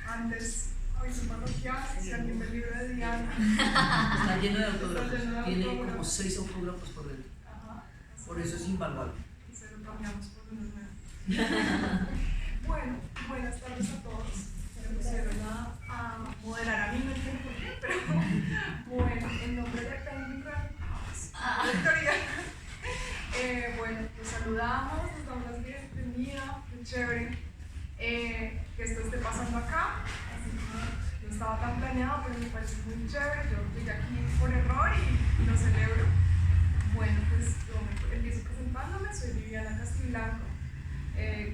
antes aviso parroquial, si alguien ve el libro de Diana. Está lleno de autógrafos, tiene autógrafos. como 6 autógrafos por dentro. Ajá, Por eso es invaluable. y se lo cambiamos por unos nuevos. Bueno, buenas tardes a todos. Me pusieron a moderar a mí, no entiendo por qué, pero bueno, en nombre de Penguin Editorial, bueno, los saludamos, nos damos la bienvenida, qué chévere que esto esté pasando acá, así que no estaba tan planeado, pero me parece muy chévere, yo llegué aquí por error y lo celebro. Bueno, pues yo me empiezo presentándome, soy Viviana Castiblanco,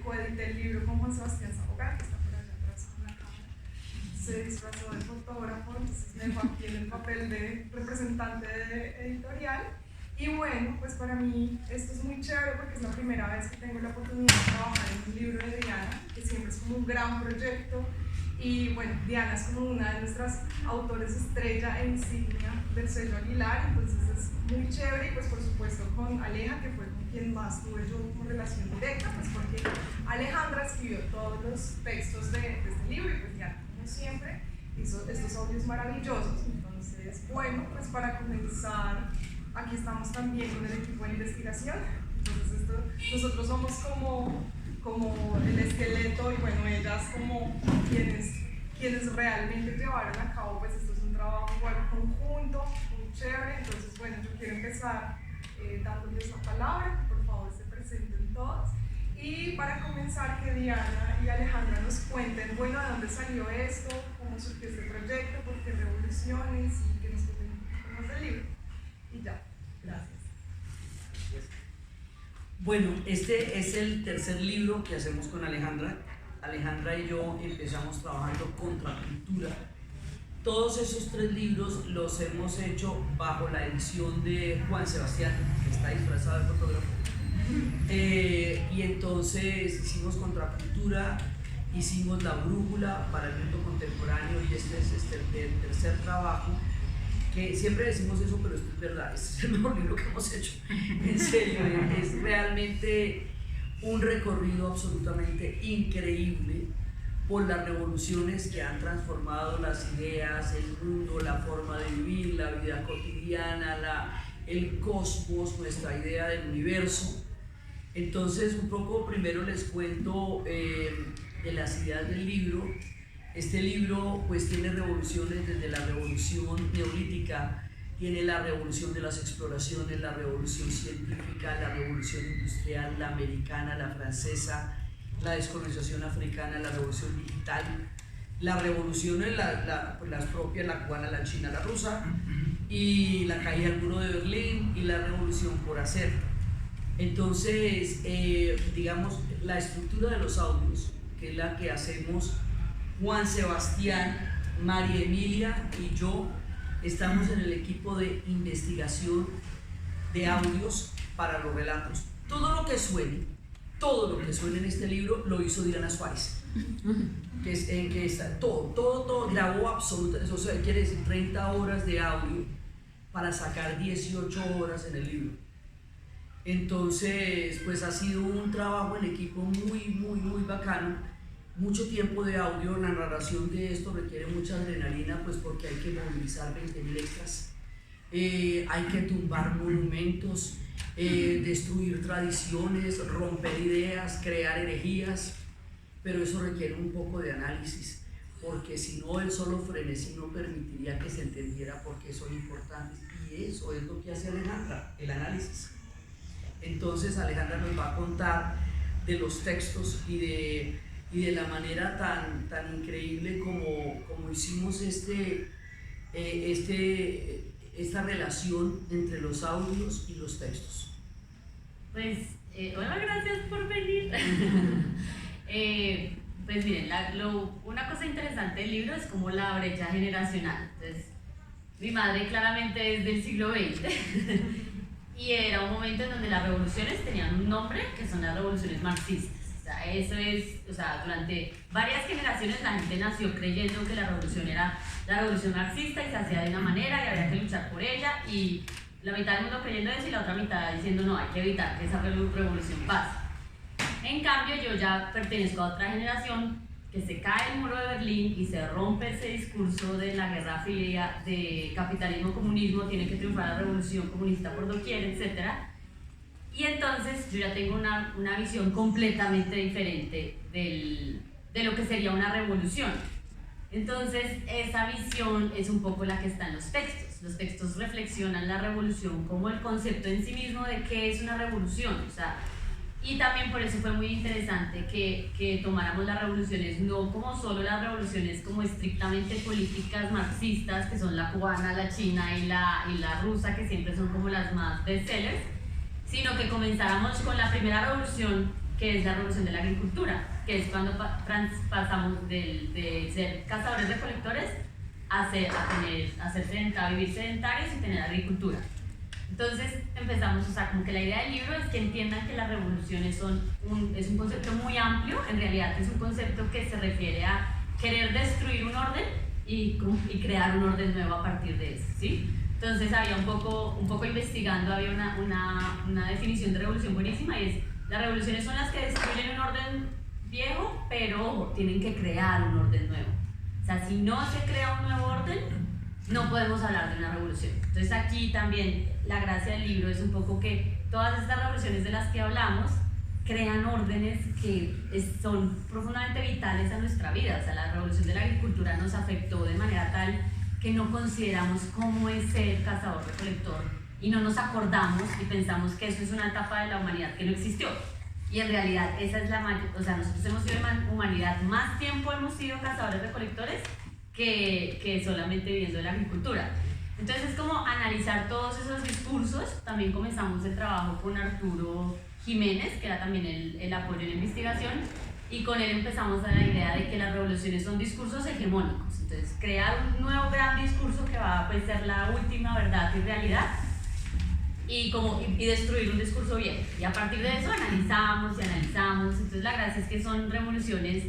coedité el libro con Juan Sebastián Sabogal, que está por allá atrás con la cámara. Se disfrazó de fotógrafo, entonces me dejó aquí en el papel de representante de editorial. Y bueno, pues para mí esto es muy chévere porque es la primera vez que tengo la oportunidad de trabajar en un libro de Diana, que siempre es como un gran proyecto. Y bueno, Diana es como una de nuestras autores estrella e insignia del sello Aguilar, entonces es muy chévere. Y pues por supuesto con Aleja, que fue con quien más tuve yo como relación directa, pues porque Alejandra escribió todos los textos de este libro y pues Diana, como siempre, hizo estos audios maravillosos. Entonces, bueno, pues para comenzar, aquí estamos también con el equipo de investigación. Entonces nosotros somos como el esqueleto y bueno, ellas como quienes realmente llevaron a cabo, pues esto es un trabajo igual conjunto, muy chévere. Entonces bueno, yo quiero empezar dándoles la palabra, que por favor se presenten todos. Y para comenzar, que Diana y Alejandra nos cuenten, bueno, de dónde salió esto, cómo surgió este proyecto, por qué revoluciones y que nos cuenten un poquito más del libro. Y ya, gracias. Bueno, este es el tercer libro que hacemos con Alejandra. Alejandra y yo empezamos trabajando Contracultura. Todos esos 3 libros los hemos hecho bajo la edición de Juan Sebastián, que está disfrazado de fotógrafo. Y entonces hicimos Contracultura, hicimos La Brújula para el mundo contemporáneo y este es el tercer trabajo. Que siempre decimos eso, pero esto es verdad, este es el mejor libro que hemos hecho, en serio, es realmente un recorrido absolutamente increíble por las revoluciones que han transformado las ideas, el mundo, la forma de vivir, la vida cotidiana, el cosmos, nuestra idea del universo. Entonces, un poco primero les cuento de las ideas del libro. Este libro pues tiene revoluciones desde la revolución neolítica, tiene la revolución de las exploraciones, la revolución científica, la revolución industrial, la americana, la francesa, la descolonización africana, la revolución digital, las revoluciones, las propias, la cubana, la china, la rusa, y la caída del muro de Berlín y la revolución por hacer. Entonces, digamos, la estructura de los audios, que es la que hacemos Juan Sebastián, María Emilia y yo, estamos en el equipo de investigación de audios para los relatos. Todo lo que suene en este libro lo hizo Diana Suárez, que es en que está todo grabó absolutamente, o sea, quiere decir 30 horas de audio para sacar 18 horas en el libro. Entonces, pues ha sido un trabajo en equipo muy bacano. Mucho tiempo de audio, la narración de esto requiere mucha adrenalina, pues porque hay que movilizar 20.000 extras, hay que tumbar monumentos, destruir tradiciones, romper ideas, crear herejías, pero eso requiere un poco de análisis, porque si no el solo frenesí no permitiría que se entendiera por qué son importantes, y eso es lo que hace Alejandra, el análisis. Entonces Alejandra nos va a contar de los textos y de la manera tan increíble como hicimos esta relación entre los audios y los textos. Pues, hola, gracias por venir. Pues miren, una cosa interesante del libro es como la brecha generacional. Entonces, mi madre claramente es del siglo XX y era un momento en donde las revoluciones tenían un nombre, que son las revoluciones marxistas. O sea, eso es, o sea, durante varias generaciones la gente nació creyendo que la revolución era la revolución marxista y se hacía de una manera y había que luchar por ella, y la mitad del mundo creyendo eso y la otra mitad diciendo no, hay que evitar que esa revolución pase. En cambio, yo ya pertenezco a otra generación que se cae el muro de Berlín y se rompe ese discurso de la guerra fría, de capitalismo-comunismo, tiene que triunfar la revolución comunista por doquier, etc. Y entonces yo ya tengo una visión completamente diferente de lo que sería una revolución. Entonces esa visión es un poco la que está en los textos. Los textos reflexionan la revolución como el concepto en sí mismo de qué es una revolución. O sea, y también por eso fue muy interesante que tomáramos las revoluciones no como solo las revoluciones como estrictamente políticas marxistas, que son la cubana, la china y la rusa, que siempre son como las más bestsellers, sino que comenzáramos con la primera revolución, que es la revolución de la agricultura, que es cuando pasamos de ser cazadores recolectores a vivir sedentarios y tener agricultura. Entonces empezamos, o sea, como que la idea del libro es que entiendan que las revoluciones es un concepto muy amplio, en realidad es un concepto que se refiere a querer destruir un orden y crear un orden nuevo a partir de eso, ¿sí? Entonces había un poco investigando, había una definición de revolución buenísima, y es: las revoluciones son las que destruyen un orden viejo, pero ojo, tienen que crear un orden nuevo. O sea, si no se crea un nuevo orden, no podemos hablar de una revolución. Entonces aquí también la gracia del libro es un poco que todas estas revoluciones de las que hablamos crean órdenes que son profundamente vitales a nuestra vida. O sea, la revolución de la agricultura nos afectó de manera tal que no consideramos cómo es ser cazador-recolector y no nos acordamos y pensamos que eso es una etapa de la humanidad que no existió. Y en realidad esa es o sea, nosotros hemos sido humanidad, más tiempo hemos sido cazadores-recolectores que solamente viviendo de la agricultura. Entonces es como analizar todos esos discursos. También comenzamos el trabajo con Arturo Jiménez, que era también el apoyo en la investigación, y con él empezamos a la idea de que las revoluciones son discursos hegemónicos. Entonces crear un nuevo gran discurso que va a ser la última verdad y realidad, y destruir un discurso viejo. Y a partir de eso analizamos. Entonces la gracia es que son revoluciones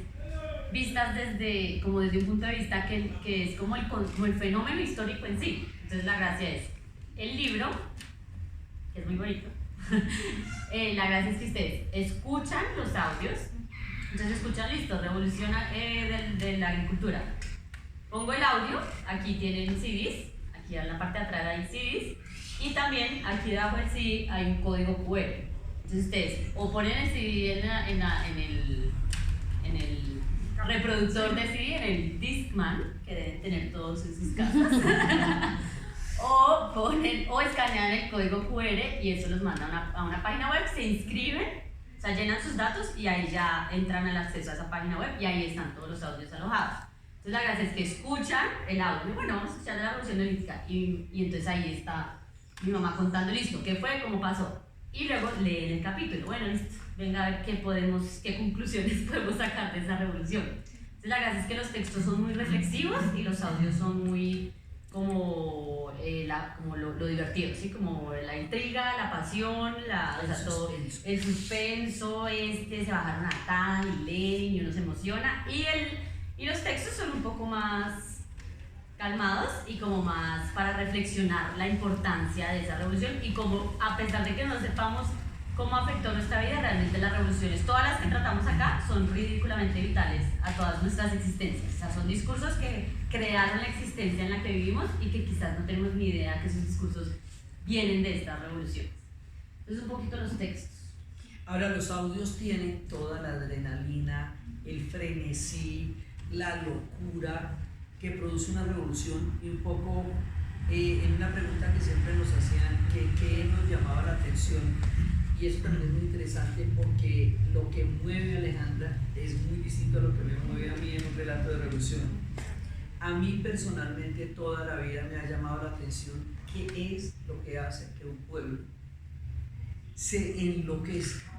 vistas desde un punto de vista que es como el fenómeno histórico en sí. Entonces la gracia es el libro, que es muy bonito. La gracia es que ustedes escuchan los audios. Entonces escuchan, listo, revolución de la agricultura. Pongo el audio, aquí tienen CDs, aquí en la parte de atrás hay CDs, y también aquí debajo del CD hay un código QR. Entonces ustedes o ponen el CD en el reproductor de CD, en el Discman, que deben tener todos en sus casas, o escanean el código QR y eso los manda a una página web, se inscriben, o sea, llenan sus datos y ahí ya entran al acceso a esa página web y ahí están todos los audios alojados. Entonces la gracia es que escuchan el audio, bueno, vamos a escuchar de la revolución neolítica, y entonces ahí está mi mamá contando, listo, qué fue, cómo pasó, y luego leen el capítulo, bueno, listo, venga a ver qué conclusiones podemos sacar de esa revolución. Entonces la gracia es que los textos son muy reflexivos y los audios son muy como lo divertido, ¿sí? Como la intriga, la pasión, todo el suspenso, se bajaron a tal y leen y uno se emociona, y los textos son un poco más calmados y como más para reflexionar la importancia de esa revolución, y como a pesar de que no sepamos cómo afectó nuestra vida, realmente las revoluciones, todas las que tratamos acá, son ridículamente vitales a todas nuestras existencias. O sea, son discursos que crearon la existencia en la que vivimos y que quizás no tenemos ni idea que esos discursos vienen de estas revoluciones. Entonces, un poquito los textos. Ahora, los audios tienen toda la adrenalina, el frenesí, la locura que produce una revolución, y un poco en una pregunta que siempre nos hacían, ¿qué nos llamaba la atención? Y eso también es muy interesante porque lo que mueve a Alejandra es muy distinto a lo que me mueve a mí en un relato de revolución. A mí personalmente toda la vida me ha llamado la atención qué es lo que hace que un pueblo se enloquezca,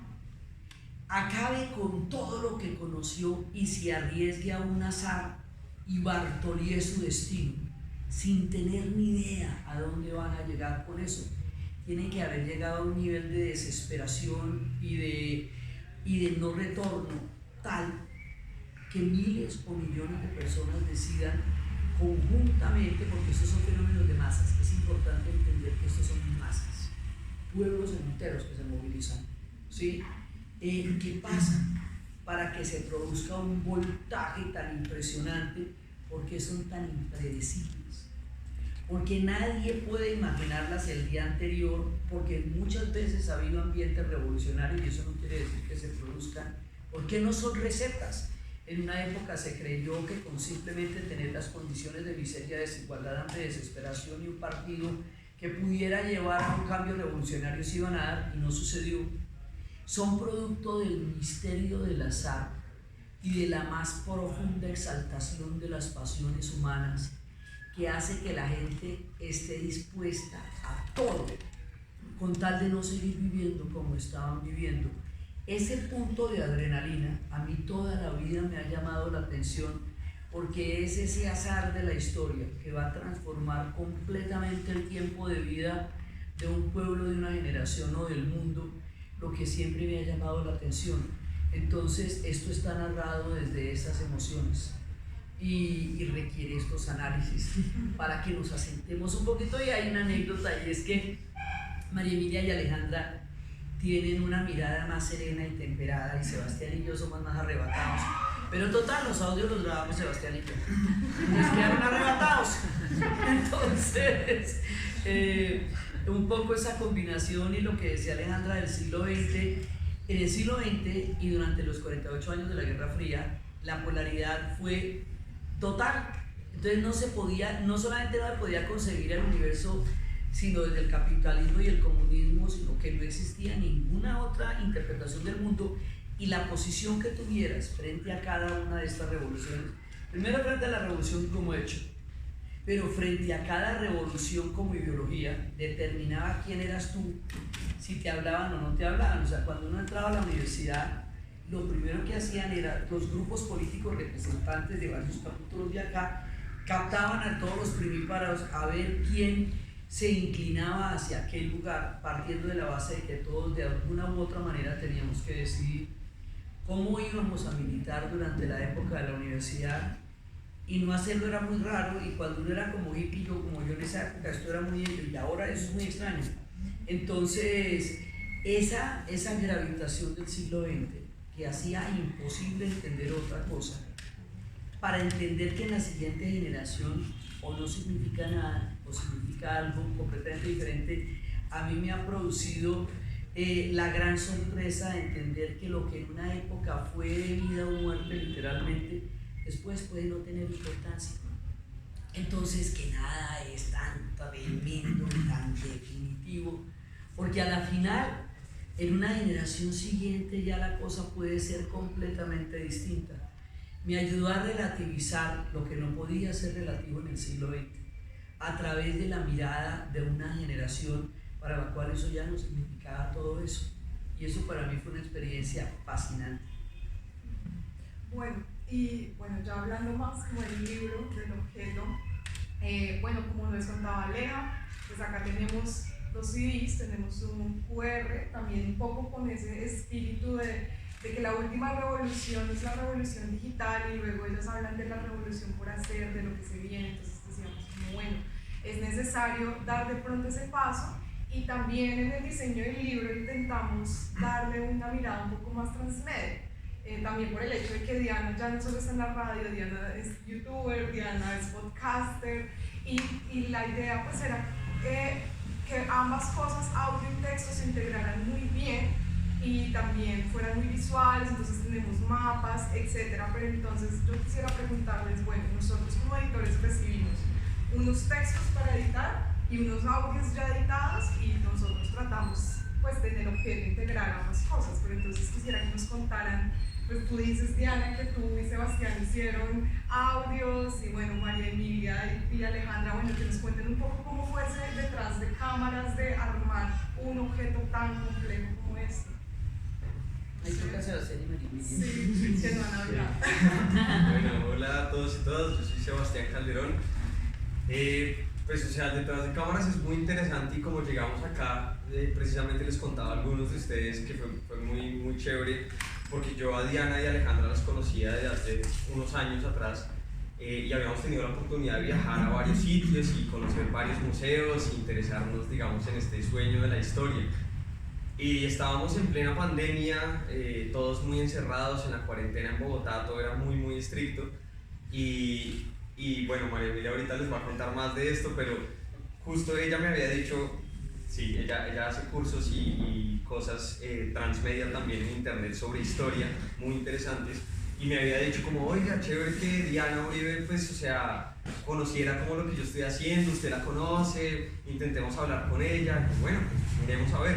acabe con todo lo que conoció y se arriesgue a un azar y bartolie su destino sin tener ni idea a dónde van a llegar con eso. Tienen que haber llegado a un nivel de desesperación y de no retorno tal que miles o millones de personas decidan conjuntamente, porque estos son fenómenos de masas, es importante entender que estos son masas, pueblos enteros que se movilizan, ¿sí? ¿Qué pasa? para que se produzca un voltaje tan impresionante? ¿Por qué son tan impredecibles? Porque nadie puede imaginarlas el día anterior, porque muchas veces ha habido ambientes revolucionarios y eso no quiere decir que se produzcan. ¿Por qué no son recetas? En una época se creyó que con simplemente tener las condiciones de miseria, desigualdad, hambre, desesperación y un partido que pudiera llevar a un cambio revolucionario se iban a dar, y no sucedió. Son producto del misterio del azar y de la más profunda exaltación de las pasiones humanas, que hace que la gente esté dispuesta a todo con tal de no seguir viviendo como estaban viviendo. Ese punto de adrenalina a mí toda la vida me ha llamado la atención, porque es ese azar de la historia que va a transformar completamente el tiempo de vida de un pueblo, de una generación o del mundo, lo que siempre me ha llamado la atención. Entonces esto está narrado desde esas emociones y requiere estos análisis para que nos asentemos un poquito. Y hay una anécdota, y es que María Emilia y Alejandra tienen una mirada más serena y temperada, y Sebastián y yo somos más arrebatados, pero total, los audios los grabamos Sebastián y yo, nos quedaron arrebatados. Entonces un poco esa combinación y lo que decía Alejandra del siglo XX. En el siglo XX y durante los 48 años de la Guerra Fría, la polaridad fue total. Entonces no solamente no se podía concebir el universo sino desde el capitalismo y el comunismo, sino que no existía ninguna otra interpretación del mundo, y la posición que tuvieras frente a cada una de estas revoluciones, primero frente a la revolución como hecho, pero frente a cada revolución como ideología, determinaba quién eras tú, si te hablaban o no te hablaban. O sea, cuando uno entraba a la universidad, lo primero que hacían era los grupos políticos representantes de varios capítulos de acá, captaban a todos los primíparos a ver quién se inclinaba hacia aquel lugar, partiendo de la base de que todos de alguna u otra manera teníamos que decidir cómo íbamos a militar durante la época de la universidad, y no hacerlo era muy raro, y cuando uno era como hippie, como yo en esa época, esto era muy, y ahora eso es muy extraño. Entonces esa gravitación del siglo XX que hacía imposible entender otra cosa, para entender que en la siguiente generación o no significa nada o significa algo completamente diferente, a mí me ha producido la gran sorpresa de entender que lo que en una época fue vida o muerte literalmente, después puede no tener importancia. Entonces que nada es tan tremendo y tan definitivo, porque a la final en una generación siguiente ya la cosa puede ser completamente distinta. Me ayudó a relativizar lo que no podía ser relativo en el siglo XX a través de la mirada de una generación para la cual eso ya no significaba todo eso, y eso para mí fue una experiencia fascinante. Bueno, ya hablando más como del libro, del objeto, como les contaba Aleja, pues acá tenemos los CDs, tenemos un QR, también un poco con ese espíritu de que la última revolución es la revolución digital, y luego ellos hablan de la revolución por hacer, de lo que se viene. Entonces decíamos como es necesario dar de pronto ese paso, y también en el diseño del libro intentamos darle una mirada un poco más transmedia. También por el hecho de que Diana ya no solo está en la radio, Diana es youtuber, Diana es podcaster, y la idea pues era que ambas cosas, audio y texto, se integraran muy bien y también fueran muy visuales. Entonces tenemos mapas, etcétera. Pero entonces yo quisiera preguntarles, nosotros como editores recibimos unos textos para editar y unos audios ya editados, y nosotros tratamos pues en el objeto integrar ambas cosas. Pero entonces quisiera que nos contaran, pues tú dices, Diana, que tú y Sebastián hicieron audios, y María Emilia y Alejandra, que nos cuenten un poco cómo fue ese detrás de cámaras de armar un objeto tan complejo como este. Ahí toca Sebastián y María Emilia. Sí, que no han hablado. Bueno, hola a todos y todas, yo soy Sebastián Calderón. Detrás de cámaras es muy interesante, y como llegamos acá, precisamente les contaba a algunos de ustedes que fue muy, muy chévere, porque yo a Diana y a Alejandra las conocía desde hace unos años atrás, y habíamos tenido la oportunidad de viajar a varios sitios y conocer varios museos e interesarnos, digamos, en este sueño de la historia. y estábamos en plena pandemia, todos muy encerrados en la cuarentena en Bogotá, todo era muy muy estricto y bueno, María Emilia ahorita les va a contar más de esto, pero justo ella me había dicho, sí, ella hace cursos y cosas transmedia también en internet sobre historia, muy interesantes, y me había dicho como, oiga, chévere que Diana Uribe, pues, o sea, conociera como lo que yo estoy haciendo, usted la conoce, intentemos hablar con ella, y bueno, pues miremos a ver.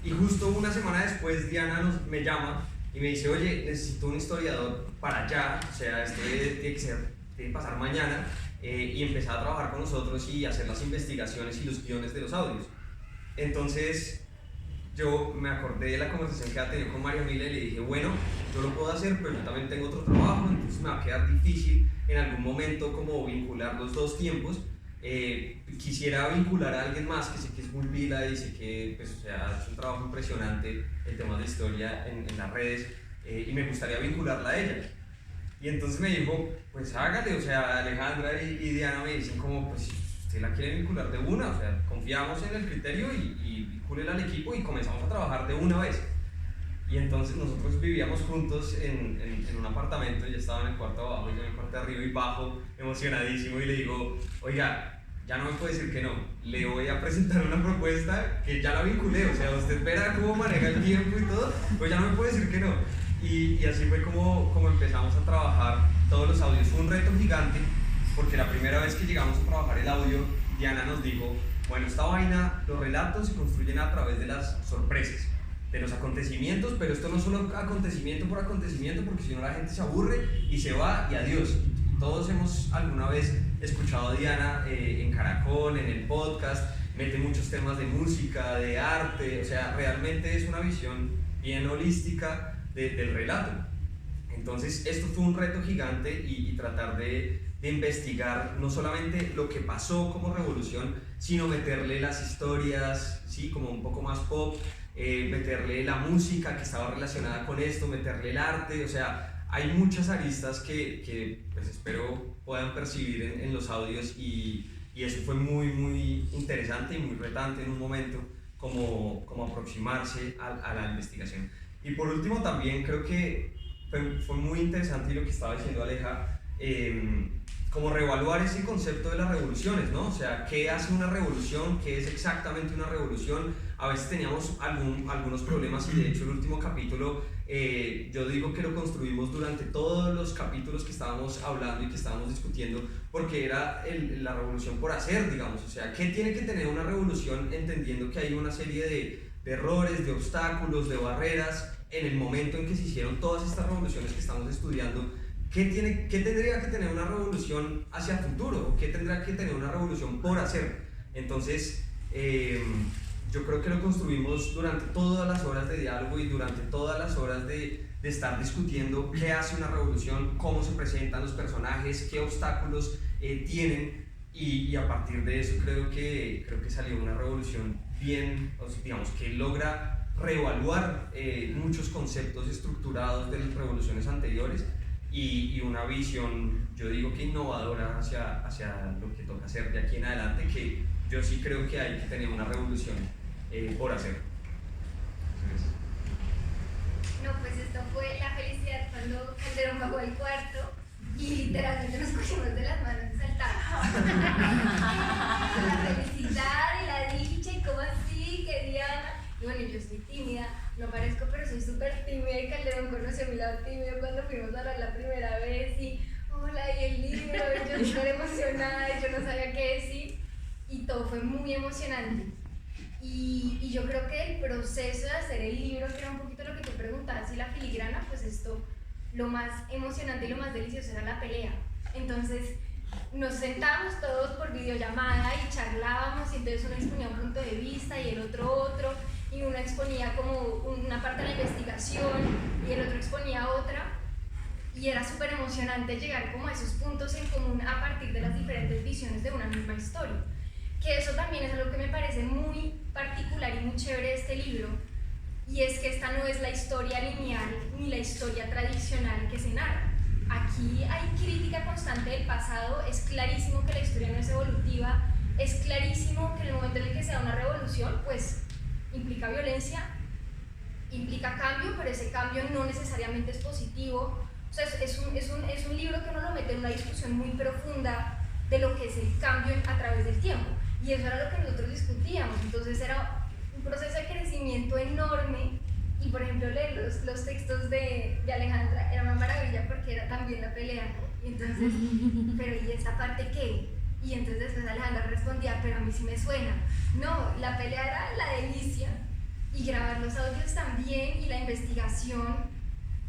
Y justo una semana después Diana me llama y me dice, oye, necesito un historiador para allá, o sea, esto tiene que pasar mañana, y empezar a trabajar con nosotros y hacer las investigaciones y los guiones de los audios. Entonces yo me acordé de la conversación que había tenido con María Emilia y le dije, bueno, yo lo puedo hacer, pero yo también tengo otro trabajo, entonces me va a quedar difícil en algún momento como vincular los dos tiempos. Quisiera vincular a alguien más que sé que es muy pila y sé que pues, o sea, es un trabajo impresionante el tema de historia en las redes, y me gustaría vincularla a ella. Y entonces me dijo, pues hágale, o sea, Alejandra y Diana me dicen como, pues usted la quiere vincular de una, o sea, confiamos en el criterio y vincúlela al equipo y comenzamos a trabajar de una vez. Y entonces nosotros vivíamos juntos en un apartamento, ella estaba en el cuarto de abajo y yo en el cuarto de arriba y bajo, emocionadísimo, y le digo, oiga, ya no me puede decir que no, le voy a presentar una propuesta que ya la vinculé, o sea, usted verá cómo maneja el tiempo y todo, pues ya no me puede decir que no. Y así fue como empezamos a trabajar todos los audios. Fue un reto gigante, porque la primera vez que llegamos a trabajar el audio, Diana nos dijo, bueno, esta vaina, los relatos se construyen a través de las sorpresas, de los acontecimientos, pero esto no es solo acontecimiento por acontecimiento, porque si no la gente se aburre y se va y adiós. Todos hemos alguna vez escuchado a Diana en Caracol, en el podcast, mete muchos temas de música, de arte, o sea, realmente es una visión bien holística del relato. Entonces esto fue un reto gigante y tratar de investigar no solamente lo que pasó como revolución, sino meterle las historias, ¿sí? Como un poco más pop, meterle la música que estaba relacionada con esto, meterle el arte, o sea, hay muchas aristas que pues espero puedan percibir en los audios y eso fue muy muy interesante y muy retante en un momento como aproximarse a la investigación. Y por último también creo que fue muy interesante lo que estaba diciendo Aleja, como reevaluar ese concepto de las revoluciones, ¿no? O sea, ¿qué hace una revolución? ¿Qué es exactamente una revolución? A veces teníamos algunos problemas y de hecho el último capítulo, yo digo que lo construimos durante todos los capítulos que estábamos hablando y que estábamos discutiendo, porque era la revolución por hacer, digamos. O sea, ¿qué tiene que tener una revolución entendiendo que hay una serie de errores, de obstáculos, de barreras en el momento en que se hicieron todas estas revoluciones que estamos estudiando? ¿Qué tendría que tener una revolución hacia el futuro? ¿Qué tendría que tener una revolución por hacer? Entonces, yo creo que lo construimos durante todas las horas de diálogo y durante todas las horas de estar discutiendo qué hace una revolución, cómo se presentan los personajes, qué obstáculos tienen, y a partir de eso creo que salió una revolución bien, digamos, que logra reevaluar muchos conceptos estructurados de las revoluciones anteriores y una visión, yo digo que innovadora hacia lo que toca hacer de aquí en adelante, que yo sí creo que hay que tener una revolución por hacer. No, pues esto fue la felicidad cuando Calderón bajó al cuarto y literalmente nos cogimos de las manos y saltamos. La felicidad y la dicha y cómo así, que Diana. Y bueno, yo soy tímida, no parezco, pero soy súper tímida y Calderón conoció mi lado tímido cuando fuimos a hablar la primera vez y hola, y el libro, y yo súper emocionada y yo no sabía qué decir y todo fue muy emocionante. Y yo creo que el proceso de hacer el libro, que era un poquito lo que tú preguntabas, y la filigrana, pues esto, lo más emocionante y lo más delicioso era la pelea. Entonces nos sentábamos todos por videollamada y charlábamos y entonces uno exponía un punto de vista y el otro, y uno exponía como una parte de la investigación y el otro exponía otra, y era súper emocionante llegar como a esos puntos en común a partir de las diferentes visiones de una misma historia. Que eso también es algo que me parece muy particular y muy chévere de este libro, y es que esta no es la historia lineal ni la historia tradicional que se narra. Aquí hay crítica constante del pasado, es clarísimo que la historia no es evolutiva, es clarísimo que en el momento en el que se da una revolución, pues implica violencia, implica cambio, pero ese cambio no necesariamente es positivo. O sea, es un libro que uno lo mete en una discusión muy profunda de lo que es el cambio a través del tiempo. Y eso era lo que nosotros discutíamos. Entonces era un proceso de crecimiento enorme. Y por ejemplo, leer los textos de Alejandra era una maravilla porque era también la pelea, ¿no? Y entonces, pero ¿y esta parte qué? Y entonces después Alejandra respondía, pero a mí sí me suena. No, la pelea era la delicia. Y grabar los audios también, y la investigación,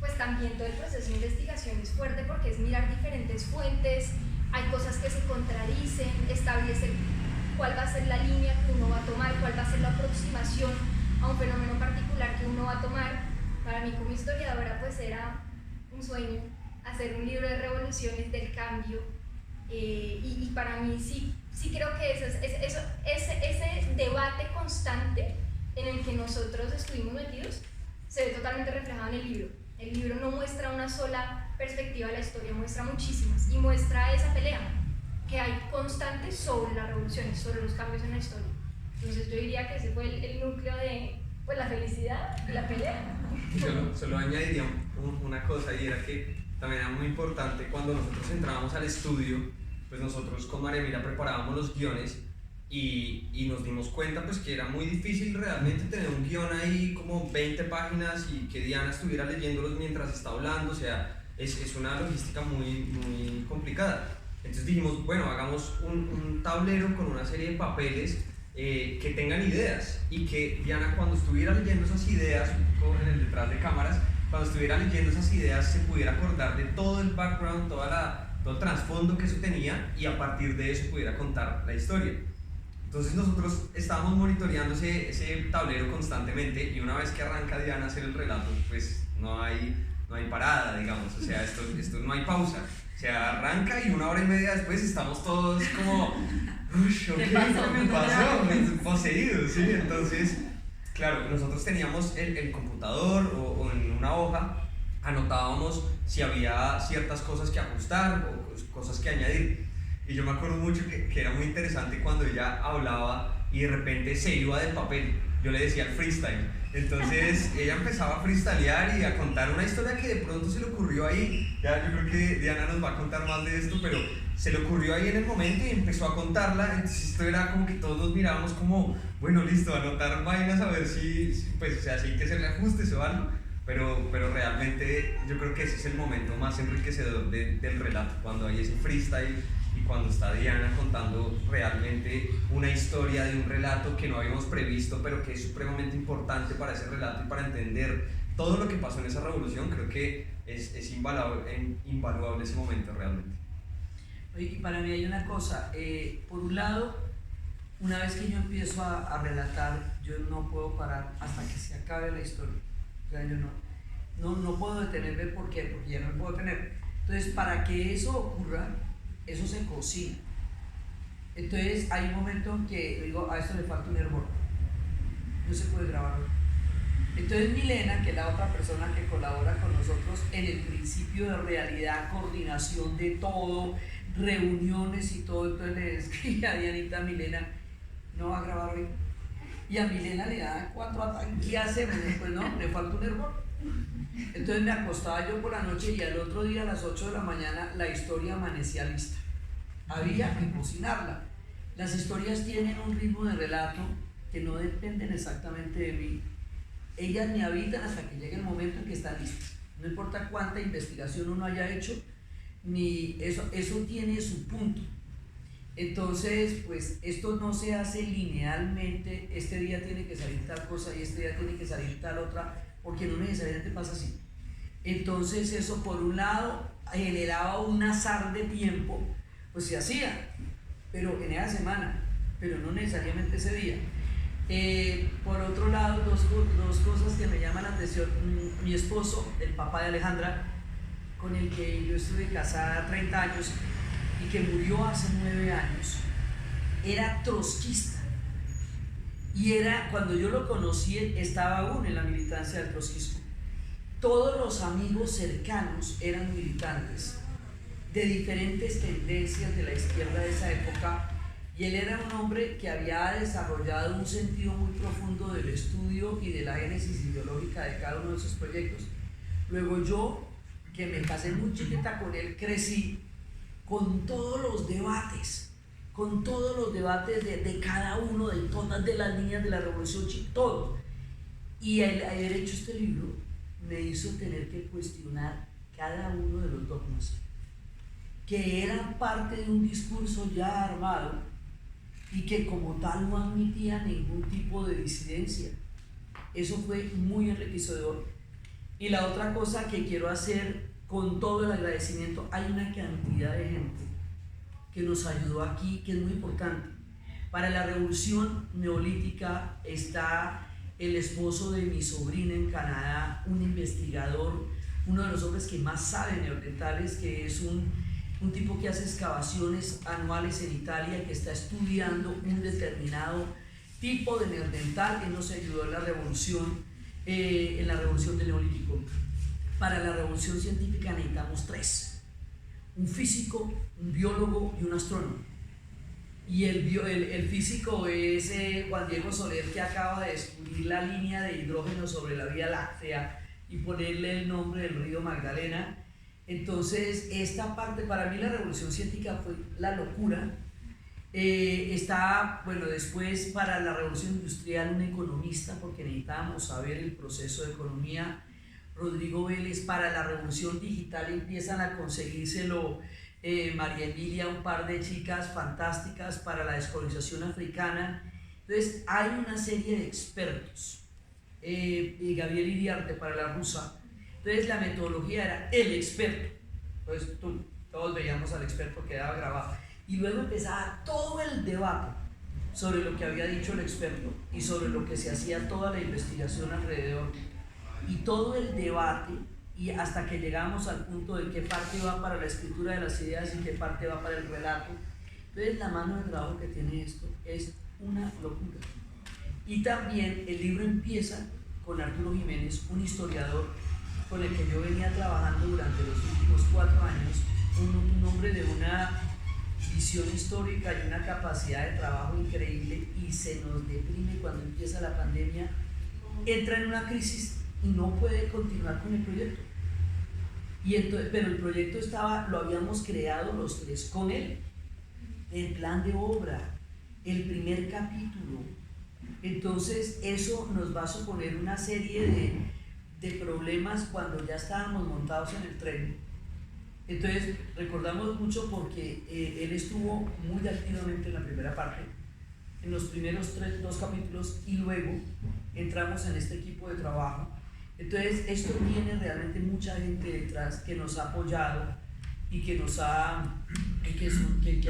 pues también todo el proceso de investigación es fuerte porque es mirar diferentes fuentes, hay cosas que se contradicen, establecer cuál va a ser la línea que uno va a tomar, cuál va a ser la aproximación a un fenómeno particular que uno va a tomar. Para mí como historiadora pues era un sueño hacer un libro de revoluciones del cambio, y para mí sí creo que ese debate constante en el que nosotros estuvimos metidos se ve totalmente reflejado en el libro. El libro no muestra una sola perspectiva de la historia, muestra muchísimas, y muestra esa pelea que hay constante sobre las revoluciones, sobre los cambios en la historia. Entonces yo diría que ese fue el núcleo de pues, la felicidad y la pelea. Solo añadiría una cosa, y era que también era muy importante cuando nosotros entrábamos al estudio, pues nosotros con María Emilia preparábamos los guiones y nos dimos cuenta pues que era muy difícil realmente tener un guión ahí como 20 páginas y que Diana estuviera leyéndolos mientras está hablando, o sea, es una logística muy complicada. Entonces dijimos, bueno, hagamos un tablero con una serie de papeles que tengan ideas, y que Diana cuando estuviera leyendo esas ideas, un poco en el detrás de cámaras, cuando estuviera leyendo esas ideas se pudiera acordar de todo el background, todo el trasfondo que eso tenía, y a partir de eso pudiera contar la historia. Entonces nosotros estábamos monitoreando ese tablero constantemente, y una vez que arranca Diana a hacer el relato, pues no hay parada, digamos, o sea, esto no hay pausa. O sea, arranca y 1 hora y media después estamos todos como, ¿qué pasó? ¿qué pasó? Poseídos, ¿sí? Entonces, claro, nosotros teníamos el computador o en una hoja, anotábamos si había ciertas cosas que ajustar o cosas que añadir. Y yo me acuerdo mucho que era muy interesante cuando ella hablaba y de repente se iba del papel. Yo le decía el freestyle. Entonces ella empezaba a freestylear y a contar una historia que de pronto se le ocurrió ahí. Ya yo creo que Diana nos va a contar más de esto, pero se le ocurrió ahí en el momento y empezó a contarla. Entonces esto era como que todos nos mirábamos como, bueno, listo, anotar vainas a ver si pues, o sea, si hay que hacerle ajustes o algo. Pero realmente yo creo que ese es el momento más enriquecedor del relato, cuando hay ese freestyle y cuando está Diana contando realmente una historia de un relato que no habíamos previsto, pero que es supremamente importante para ese relato y para entender todo lo que pasó en esa revolución. Creo que es invaluable ese momento realmente. Y para mí hay una cosa, por un lado, una vez que yo empiezo a relatar, yo no puedo parar hasta que se acabe la historia. O sea, yo no puedo detenerme. ¿Por qué? Porque ya no me puedo detener. Entonces, para que eso ocurra, eso se cocina. Entonces, hay un momento en que digo, a esto le falta un hervor. No se puede grabar. Entonces, Milena, que es la otra persona que colabora con nosotros en el principio de realidad, coordinación de todo, reuniones y todo, entonces le escribí a Dianita, Milena, no va a grabar hoy. Y a Milena le da 4 ataques. ¿Qué hacemos? Pues no, le falta un hervor. Entonces me acostaba yo por la noche y al otro día a las 8 de la mañana la historia amanecía lista. Había que cocinarla. Las historias tienen un ritmo de relato que no dependen exactamente de mí. Ellas me habitan hasta que llegue el momento en que están listas. No importa cuánta investigación uno haya hecho, ni eso tiene su punto. Entonces, pues esto no se hace linealmente, este día tiene que salir tal cosa y este día tiene que salir tal otra, porque no necesariamente pasa así. Entonces eso por un lado generaba un azar de tiempo, pues se hacía, pero en esa semana, pero no necesariamente ese día. Por otro lado, dos cosas que me llaman la atención. Mi esposo, el papá de Alejandra, con el que yo estuve casada 30 años, y que murió hace 9 años, era trotskista. Y cuando yo lo conocí, estaba aún en la militancia del trotskismo. Todos los amigos cercanos eran militantes de diferentes tendencias de la izquierda de esa época, Y él era un hombre que había desarrollado un sentido muy profundo del estudio y de la génesis ideológica de cada uno de esos proyectos. Luego yo, que me casé muy chiquita con él, crecí con todos los debates de cada uno, de todas de las líneas de la Revolución Chica, todo. Y el haber hecho este libro me hizo tener que cuestionar cada uno de los dogmas, que eran parte de un discurso ya armado y que como tal no admitía ningún tipo de disidencia. Eso fue muy enriquecedor. Y la otra cosa que quiero hacer con todo el agradecimiento, hay una cantidad de gente que nos ayudó aquí, que es muy importante. Para la revolución neolítica está el esposo de mi sobrina en Canadá, un investigador, uno de los hombres que más sabe neandertales, que es un tipo que hace excavaciones anuales en Italia, que está estudiando un determinado tipo de neandertal, que nos ayudó en la revolución del neolítico. Para la revolución científica necesitamos 3: un físico, un biólogo y un astrónomo. Y el físico es Juan Diego Soler, que acaba de descubrir la línea de hidrógeno sobre la Vía Láctea y ponerle el nombre del río Magdalena. Entonces, esta parte, para mí la revolución científica fue la locura. Después para la revolución industrial un economista, porque necesitábamos saber el proceso de economía, Rodrigo Vélez. Para la revolución digital empiezan a conseguírselo María Emilia, un par de chicas fantásticas para la descolonización africana. Entonces hay una serie de expertos, Gabriel Iriarte para la rusa. Entonces la metodología era el experto, entonces todos veíamos al experto, quedaba grabado, y luego empezaba todo el debate sobre lo que había dicho el experto y sobre lo que se hacía toda la investigación alrededor, y todo el debate, y hasta que llegamos al punto de qué parte va para la escritura de las ideas y qué parte va para el relato. Entonces la mano de trabajo que tiene esto es una locura. Y también el libro empieza con Arturo Jiménez, un historiador con el que yo venía trabajando durante los últimos 4 años, un hombre de una visión histórica y una capacidad de trabajo increíble, y se nos deprime cuando empieza la pandemia, entra en una crisis y no puede continuar con el proyecto. Pero el proyecto lo habíamos creado los 3 con él, el plan de obra, el primer capítulo. Entonces eso nos va a suponer una serie de problemas cuando ya estábamos montados en el tren. Entonces recordamos mucho porque él estuvo muy activamente en la primera parte, en los primeros 2 capítulos, y luego entramos en este equipo de trabajo. Entonces esto tiene realmente mucha gente detrás que nos ha apoyado y que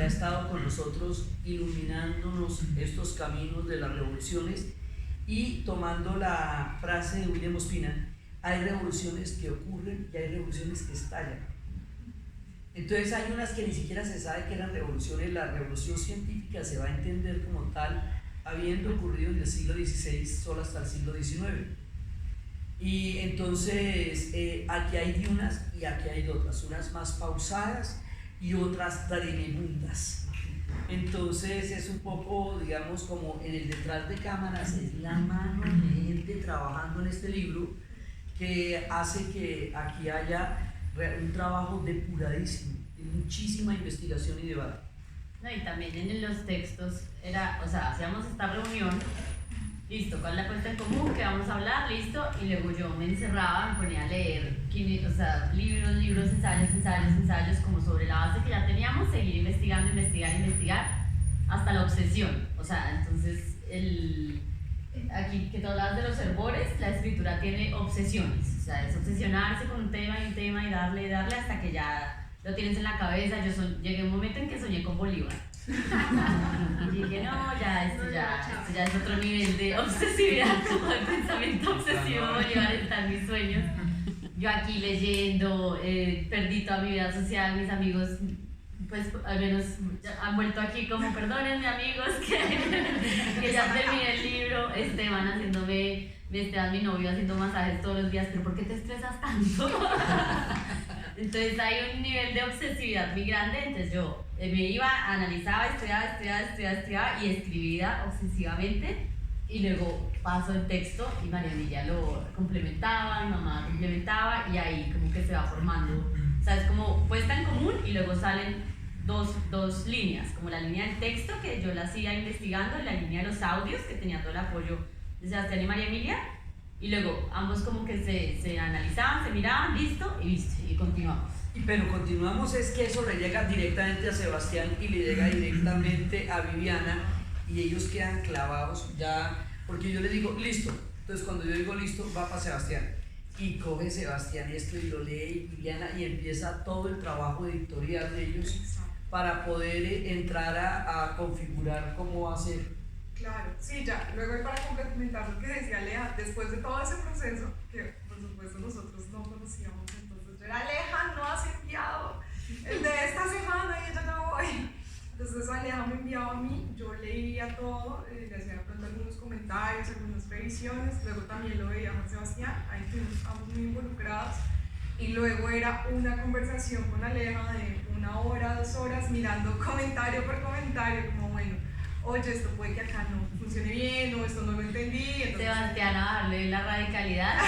ha estado con nosotros iluminándonos estos caminos de las revoluciones. Y tomando la frase de William Ospina, hay revoluciones que ocurren y hay revoluciones que estallan. Entonces hay unas que ni siquiera se sabe que eran revoluciones. La revolución científica se va a entender como tal habiendo ocurrido en el siglo XVI solo hasta el siglo XIX. Y entonces aquí hay de unas y aquí hay de otras, unas más pausadas y otras tremebundas. Entonces es un poco, digamos, como en el detrás de cámaras, es la mano de gente trabajando en este libro que hace que aquí haya un trabajo depuradísimo, de muchísima investigación y debate. No, y también en los textos hacíamos esta reunión, listo, ¿cuál es la cuenta en común? ¿Qué vamos a hablar? Listo, y luego yo me encerraba, me ponía a leer libros, ensayos, como sobre la base que ya teníamos, seguir investigando, investigar, hasta la obsesión. Entonces, aquí que tú hablabas de los hervores, la escritura tiene obsesiones, es obsesionarse con un tema y darle hasta que ya lo tienes en la cabeza. Llegué a un momento en que soñé con Bolívar. Y dije, no, esto ya es otro nivel de obsesividad, como el pensamiento obsesivo. Bolívar está en mis sueños. Yo aquí leyendo, perdí toda mi vida social, mis amigos, pues al menos han vuelto aquí como, perdónenme amigos, que ya terminé el libro. Esteban, mi novio, haciendo masajes todos los días, pero ¿por qué te estresas tanto? Entonces hay un nivel de obsesividad muy grande, entonces yo me iba, analizaba, estudiaba y escribía obsesivamente y luego paso el texto y María Emilia lo complementaba, mi mamá complementaba y ahí como que se va formando, o sea, es como puesta en común y luego salen dos líneas, como la línea del texto que yo la hacía investigando y la línea de los audios que tenía todo el apoyo de Sebastián y María Emilia. Y luego ambos como que se analizaban, se miraban, listo, y continuamos. Pero continuamos, es que eso le llega directamente a Sebastián y le llega directamente a Viviana y ellos quedan clavados ya, porque yo les digo, listo. Entonces cuando yo digo listo, va para Sebastián. Y coge Sebastián esto y lo lee Viviana y empieza todo el trabajo editorial de ellos para poder entrar a configurar cómo va a ser. Claro, sí, ya, luego para complementar lo que decía Aleja, después de todo ese proceso, que por supuesto nosotros no conocíamos, entonces yo era Aleja, no has enviado el de esta semana y yo no voy. Entonces Aleja me enviaba a mí, yo leía todo, le hacía de pronto algunos comentarios, algunas revisiones, luego también lo veía Juan Sebastián, ahí estuvimos ambos muy involucrados. Y luego era una conversación con Aleja de 1 hora, 2 horas, mirando comentario por comentario, como bueno, oye, esto puede que acá no funcione bien, o esto no lo entendí. Entonces... Sebastián a darle la radicalidad.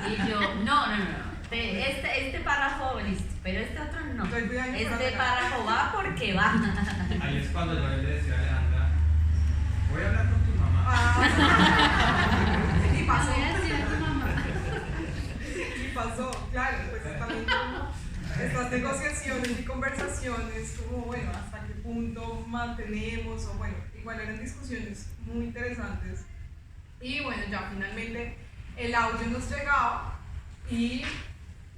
Y yo, no. Este párrafo listo, pero este otro no. Este párrafo va porque va. Ahí es cuando yo le decía a Alejandra, voy a hablar con tu mamá. Y pasó. Voy a decir a tu mamá. Y pasó, claro, pues también como estas negociaciones y conversaciones, como bueno, hasta qué punto mantenemos, o bueno, igual eran discusiones muy interesantes. Y bueno, ya finalmente el audio nos llegaba y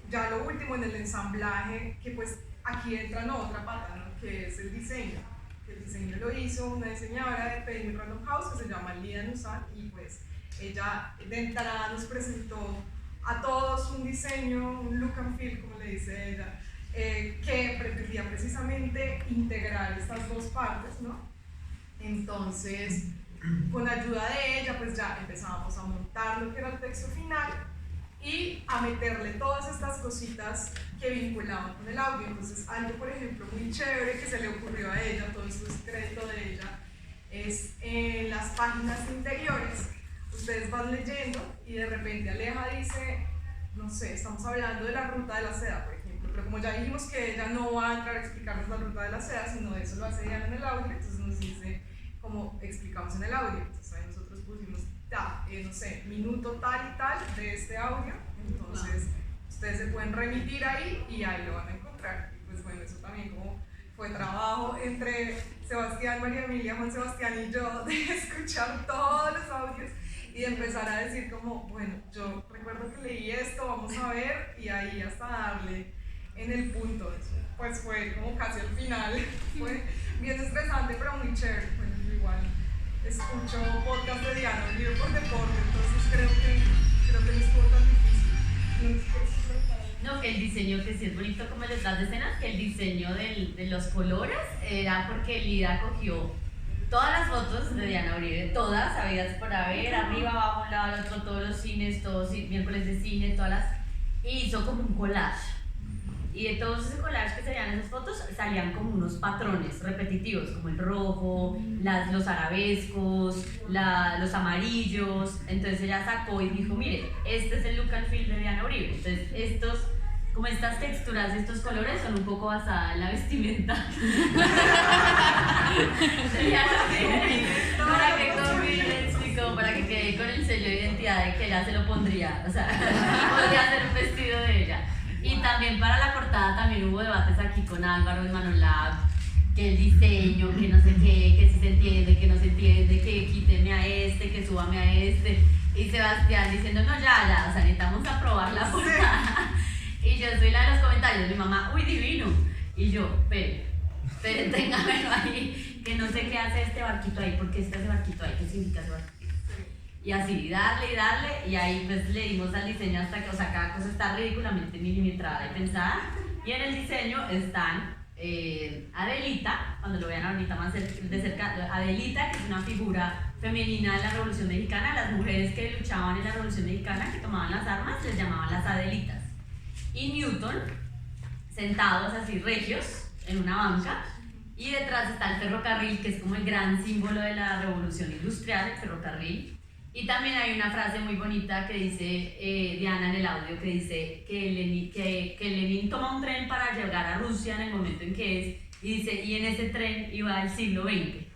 ya lo último en el ensamblaje, que pues aquí entra otra pata, ¿no? Que es el diseño. El diseño lo hizo una diseñadora de Penny Random House que se llama Lida Nuzan y pues ella de entrada nos presentó a todos un diseño, un look and feel, como le dice ella, que pretendía precisamente integrar estas dos partes, ¿no? Entonces, con ayuda de ella, pues ya empezábamos a montar lo que era el texto final y a meterle todas estas cositas que vinculaban con el audio. Entonces, algo, por ejemplo, muy chévere que se le ocurrió a ella, todo esto es crédito de ella, es en las páginas interiores. Ustedes van leyendo y de repente Aleja dice, no sé, estamos hablando de la ruta de la seda, por ejemplo, pero como ya dijimos que ella no va a entrar a explicarnos la ruta de la seda, sino eso lo hace Diana en el audio, entonces nos dice como explicamos en el audio. Entonces ahí nosotros pusimos, no sé, minuto tal y tal de este audio, entonces ustedes se pueden remitir ahí y ahí lo van a encontrar. Y pues bueno, eso también como fue trabajo entre Sebastián, María Emilia, Juan Sebastián y yo de escuchar todos los audios y de empezar a decir como, bueno, yo recuerdo que leí esto, vamos a ver, y ahí hasta darle en el punto. Pues fue como casi al final, fue bien estresante pero muy chévere. Bueno, yo igual escucho podcast de Diana, libro por deporte, entonces creo que no estuvo tan difícil. No, que el diseño, que sí es bonito como el detrás de escenas, que el diseño de los colores era porque Lida cogió todas las fotos de Diana Uribe, todas, habidas por haber, arriba, abajo, un lado, al otro, todos los cines, miércoles de cine, todas las, y hizo como un collage. Y de todos esos collages que salían en esas fotos, salían como unos patrones repetitivos, como el rojo, los arabescos, los amarillos. Entonces ella sacó y dijo, mire, este es el look and feel de Diana Uribe. Entonces como estas texturas, estos colores son un poco basadas en la vestimenta. Para que combine, sí, como para que quede con el sello de identidad de que ella se lo pondría, o sea, podría ser un vestido de ella. Y también para la portada también hubo debates aquí con Álvaro de Manolab, que el diseño, que no sé qué, que si se entiende, que no se entiende, que quíteme a este, que súbame a este. Y Sebastián diciendo, no, ya, o sea, necesitamos aprobar la portada. Y yo soy la de los comentarios, mi mamá, uy, divino. Y yo, pero téngamelo ahí, que no sé qué hace este barquito ahí, porque está ese barquito ahí, qué significa ese barquito. Y así, darle, y ahí pues le dimos al diseño hasta que, o sea, cada cosa está ridículamente milimetrada y pensada. Y en el diseño están Adelita, cuando lo vean ahorita más de cerca, Adelita, que es una figura femenina de la Revolución Mexicana. Las mujeres que luchaban en la Revolución Mexicana, que tomaban las armas, les llamaban las Adelitas. y Newton, sentados así regios en una banca, y detrás está el ferrocarril, que es como el gran símbolo de la revolución industrial, el ferrocarril. Y también hay una frase muy bonita que dice Diana en el audio, que dice que Lenin toma un tren para llegar a Rusia en el momento en que es, y dice, y en ese tren iba el siglo XX.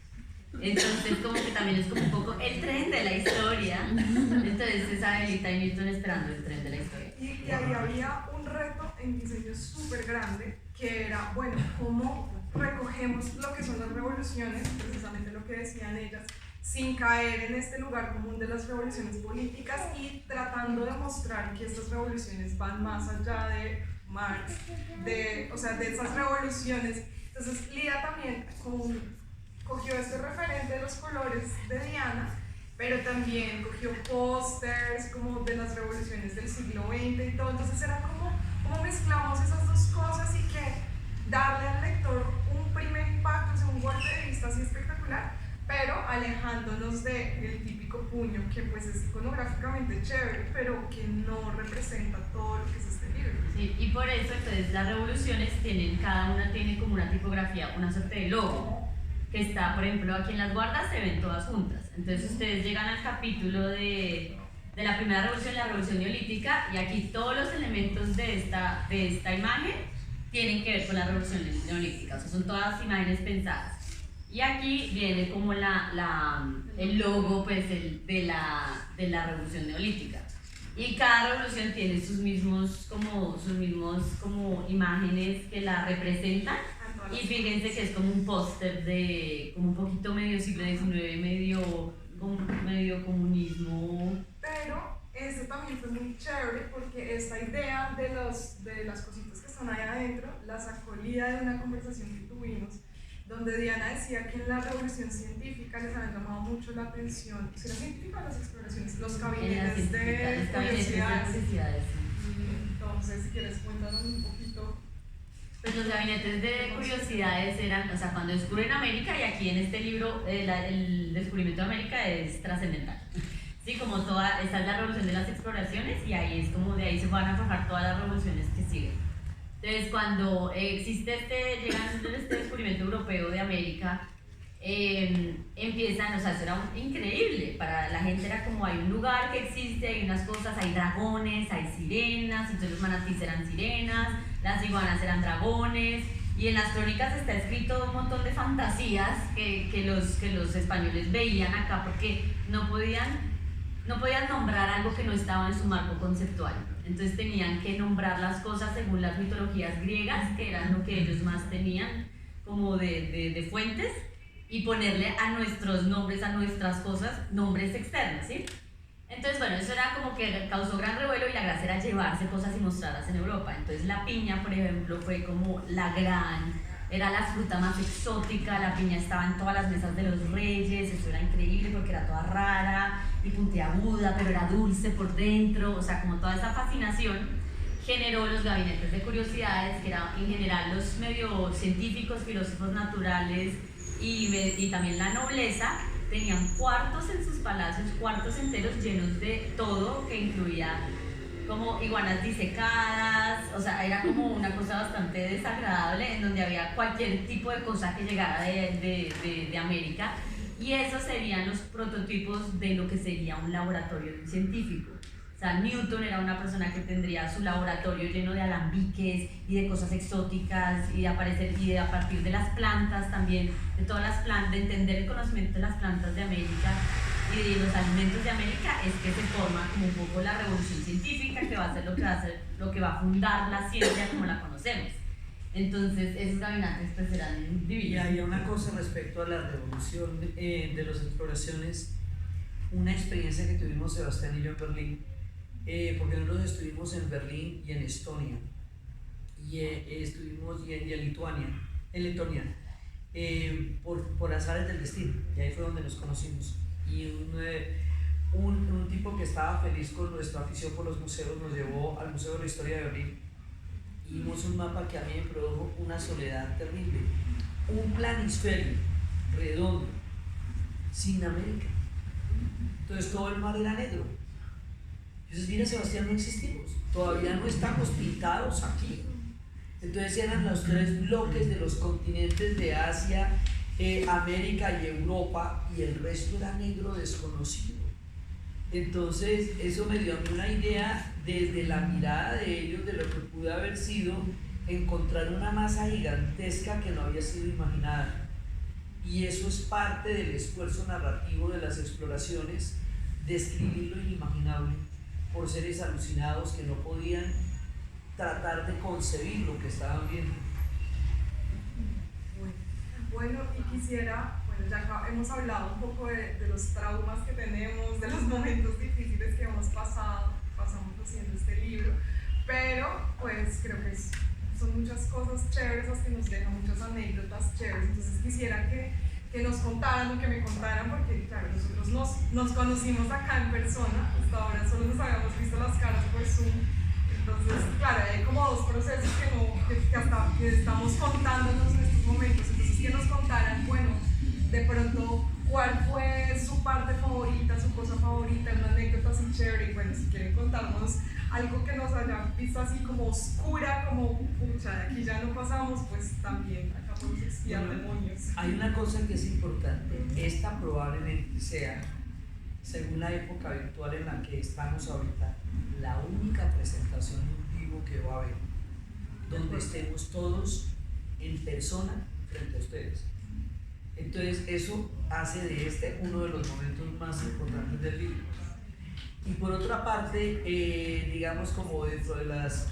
Entonces como que también es como un poco el tren de la historia. Entonces es Adelita y Newton esperando el tren de la historia. Y ahí había un reto en diseño súper grande, que era, bueno, cómo recogemos lo que son las revoluciones, precisamente lo que decían ellas, sin caer en este lugar común de las revoluciones políticas y tratando de mostrar que estas revoluciones van más allá de Marx, o sea, de esas revoluciones. Entonces Lía también cogió este referente de los colores de Diana, pero también cogió pósters como de las revoluciones del siglo XX y todo. Entonces era como mezclamos esas dos cosas y que darle al lector un primer impacto, o sea, un golpe de vista así espectacular, pero alejándonos del típico puño que pues es iconográficamente chévere, pero que no representa todo lo que es este libro. Sí, y por eso entonces las revoluciones cada una tiene como una tipografía, una suerte de logo, que está, por ejemplo, aquí en las guardas se ven todas juntas. Entonces ustedes llegan al capítulo de la primera revolución, la revolución neolítica, y aquí todos los elementos de esta imagen tienen que ver con la revolución neolítica, o sea, son todas imágenes pensadas. Y aquí viene como el logo pues, de la revolución neolítica. Y cada revolución tiene sus mismos como imágenes que la representan. Y fíjense que es como un póster de como un poquito medio siglo XIX, medio comunismo. Pero eso también fue muy chévere porque esta idea de las cositas que están ahí adentro la sacó Lía de una conversación que tuvimos, donde Diana decía que en la revolución científica les habían llamado mucho la atención, ¿si era científica las exploraciones? Los gabinetes de curiosidades. Entonces, si quieres, cuéntanos un poquito. Pues los gabinetes de curiosidades eran, o sea, cuando descubren América, y aquí en este libro el descubrimiento de América es trascendental. Sí, como esta es la revolución de las exploraciones, y ahí es como de ahí se van a forjar todas las revoluciones que siguen. Entonces, cuando llegan este descubrimiento europeo de América, empiezan, o sea, eso era increíble, para la gente era como hay un lugar que existe, hay unas cosas, hay dragones, hay sirenas, entonces los manatíes eran sirenas, las iguanas eran dragones, y en las crónicas está escrito un montón de fantasías que los españoles veían acá porque no podían nombrar algo que no estaba en su marco conceptual. Entonces tenían que nombrar las cosas según las mitologías griegas, que eran lo que ellos más tenían como de fuentes, y ponerle a nuestros nombres, a nuestras cosas, nombres externos, ¿sí? Entonces, bueno, eso era como que causó gran revuelo, y la gracia era llevarse cosas y mostrarlas en Europa. Entonces la piña, por ejemplo, fue como era la fruta más exótica. La piña estaba en todas las mesas de los reyes, eso era increíble porque era toda rara y puntiaguda, pero era dulce por dentro, o sea, como toda esa fascinación generó los gabinetes de curiosidades, que eran en general los medio científicos, filósofos naturales y también la nobleza, tenían cuartos en sus palacios, cuartos enteros llenos de todo, que incluía como iguanas disecadas, o sea, era como una cosa bastante desagradable, en donde había cualquier tipo de cosa que llegara de América, y esos serían los prototipos de lo que sería un laboratorio de un científico. O sea, Newton era una persona que tendría su laboratorio lleno de alambiques y de cosas exóticas, y a partir de las plantas también, de todas las plantas, de entender el conocimiento de las plantas de América y de los alimentos de América, es que se forma como un poco la revolución científica, que va a ser lo que va a fundar la ciencia como la conocemos. Entonces esos gabinetes pues eran divinos. Y había una cosa respecto a la revolución de las exploraciones, una experiencia que tuvimos Sebastián y yo en Berlín, porque nosotros estuvimos en Berlín y en Estonia, y estuvimos en Letonia, por azares del destino, y ahí fue donde nos conocimos. Y un tipo que estaba feliz con nuestra afición por los museos nos llevó al Museo de la Historia de Berlín, y vimos un mapa que a mí me produjo una soledad terrible, un planisferio redondo, sin América. Entonces todo el mar era negro. Entonces, mira, Sebastián, no existimos, todavía no estamos pintados aquí. Entonces eran los 3 bloques de los continentes de Asia, América y Europa, y el resto era negro desconocido. Entonces eso me dio a mí una idea desde la mirada de ellos de lo que pudo haber sido encontrar una masa gigantesca que no había sido imaginada. Y eso es parte del esfuerzo narrativo de las exploraciones, describir lo inimaginable por seres alucinados que no podían tratar de concebir lo que estaban viendo. Bueno, y quisiera, ya acá hemos hablado un poco de los traumas que tenemos, de los momentos difíciles que hemos pasamos haciendo este libro, pero pues creo que son muchas cosas chéveres las que nos dejan, muchas anécdotas chéveres. Entonces quisiera que nos contaran o que me contaran, porque claro, nosotros nos conocimos acá en persona, hasta ahora solo nos habíamos visto las caras por Zoom. Entonces, claro, hay como 2 procesos que estamos contándonos en estos momentos. Entonces, que nos contaran, bueno, de pronto, cuál fue su parte favorita, su cosa favorita, una anécdota así chévere. Y bueno, si quieren contarnos algo que nos haya visto así como oscura, como, pucha, de aquí ya no pasamos, pues también acá podemos espiar demonios. Hay una cosa que es importante, esta probablemente sea, según la época virtual en la que estamos ahorita, la única presentación en vivo que va a haber, donde estemos todos en persona frente a ustedes. Entonces eso hace de este uno de los momentos más importantes del libro. Y por otra parte, digamos como dentro de las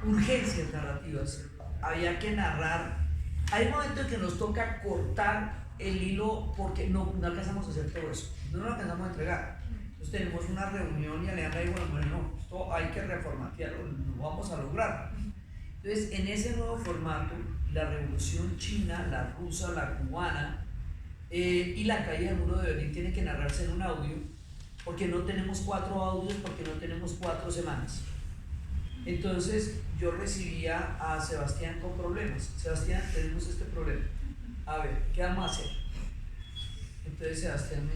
urgencias narrativas, había que narrar. Hay un momento en que nos toca cortar el hilo porque no alcanzamos a hacer todo eso, no lo alcanzamos a entregar. Entonces tenemos una reunión y Alejandra dijo, bueno, no, esto hay que reformatearlo, lo vamos a lograr. Entonces en ese nuevo formato, la revolución china, la rusa, la cubana y la caída del muro de Berlín tienen que narrarse en un audio, porque no tenemos 4 audios, porque no tenemos 4 semanas. Entonces yo recibía a Sebastián con problemas. Sebastián, tenemos este problema. A ver, ¿qué vamos a hacer? Entonces Sebastián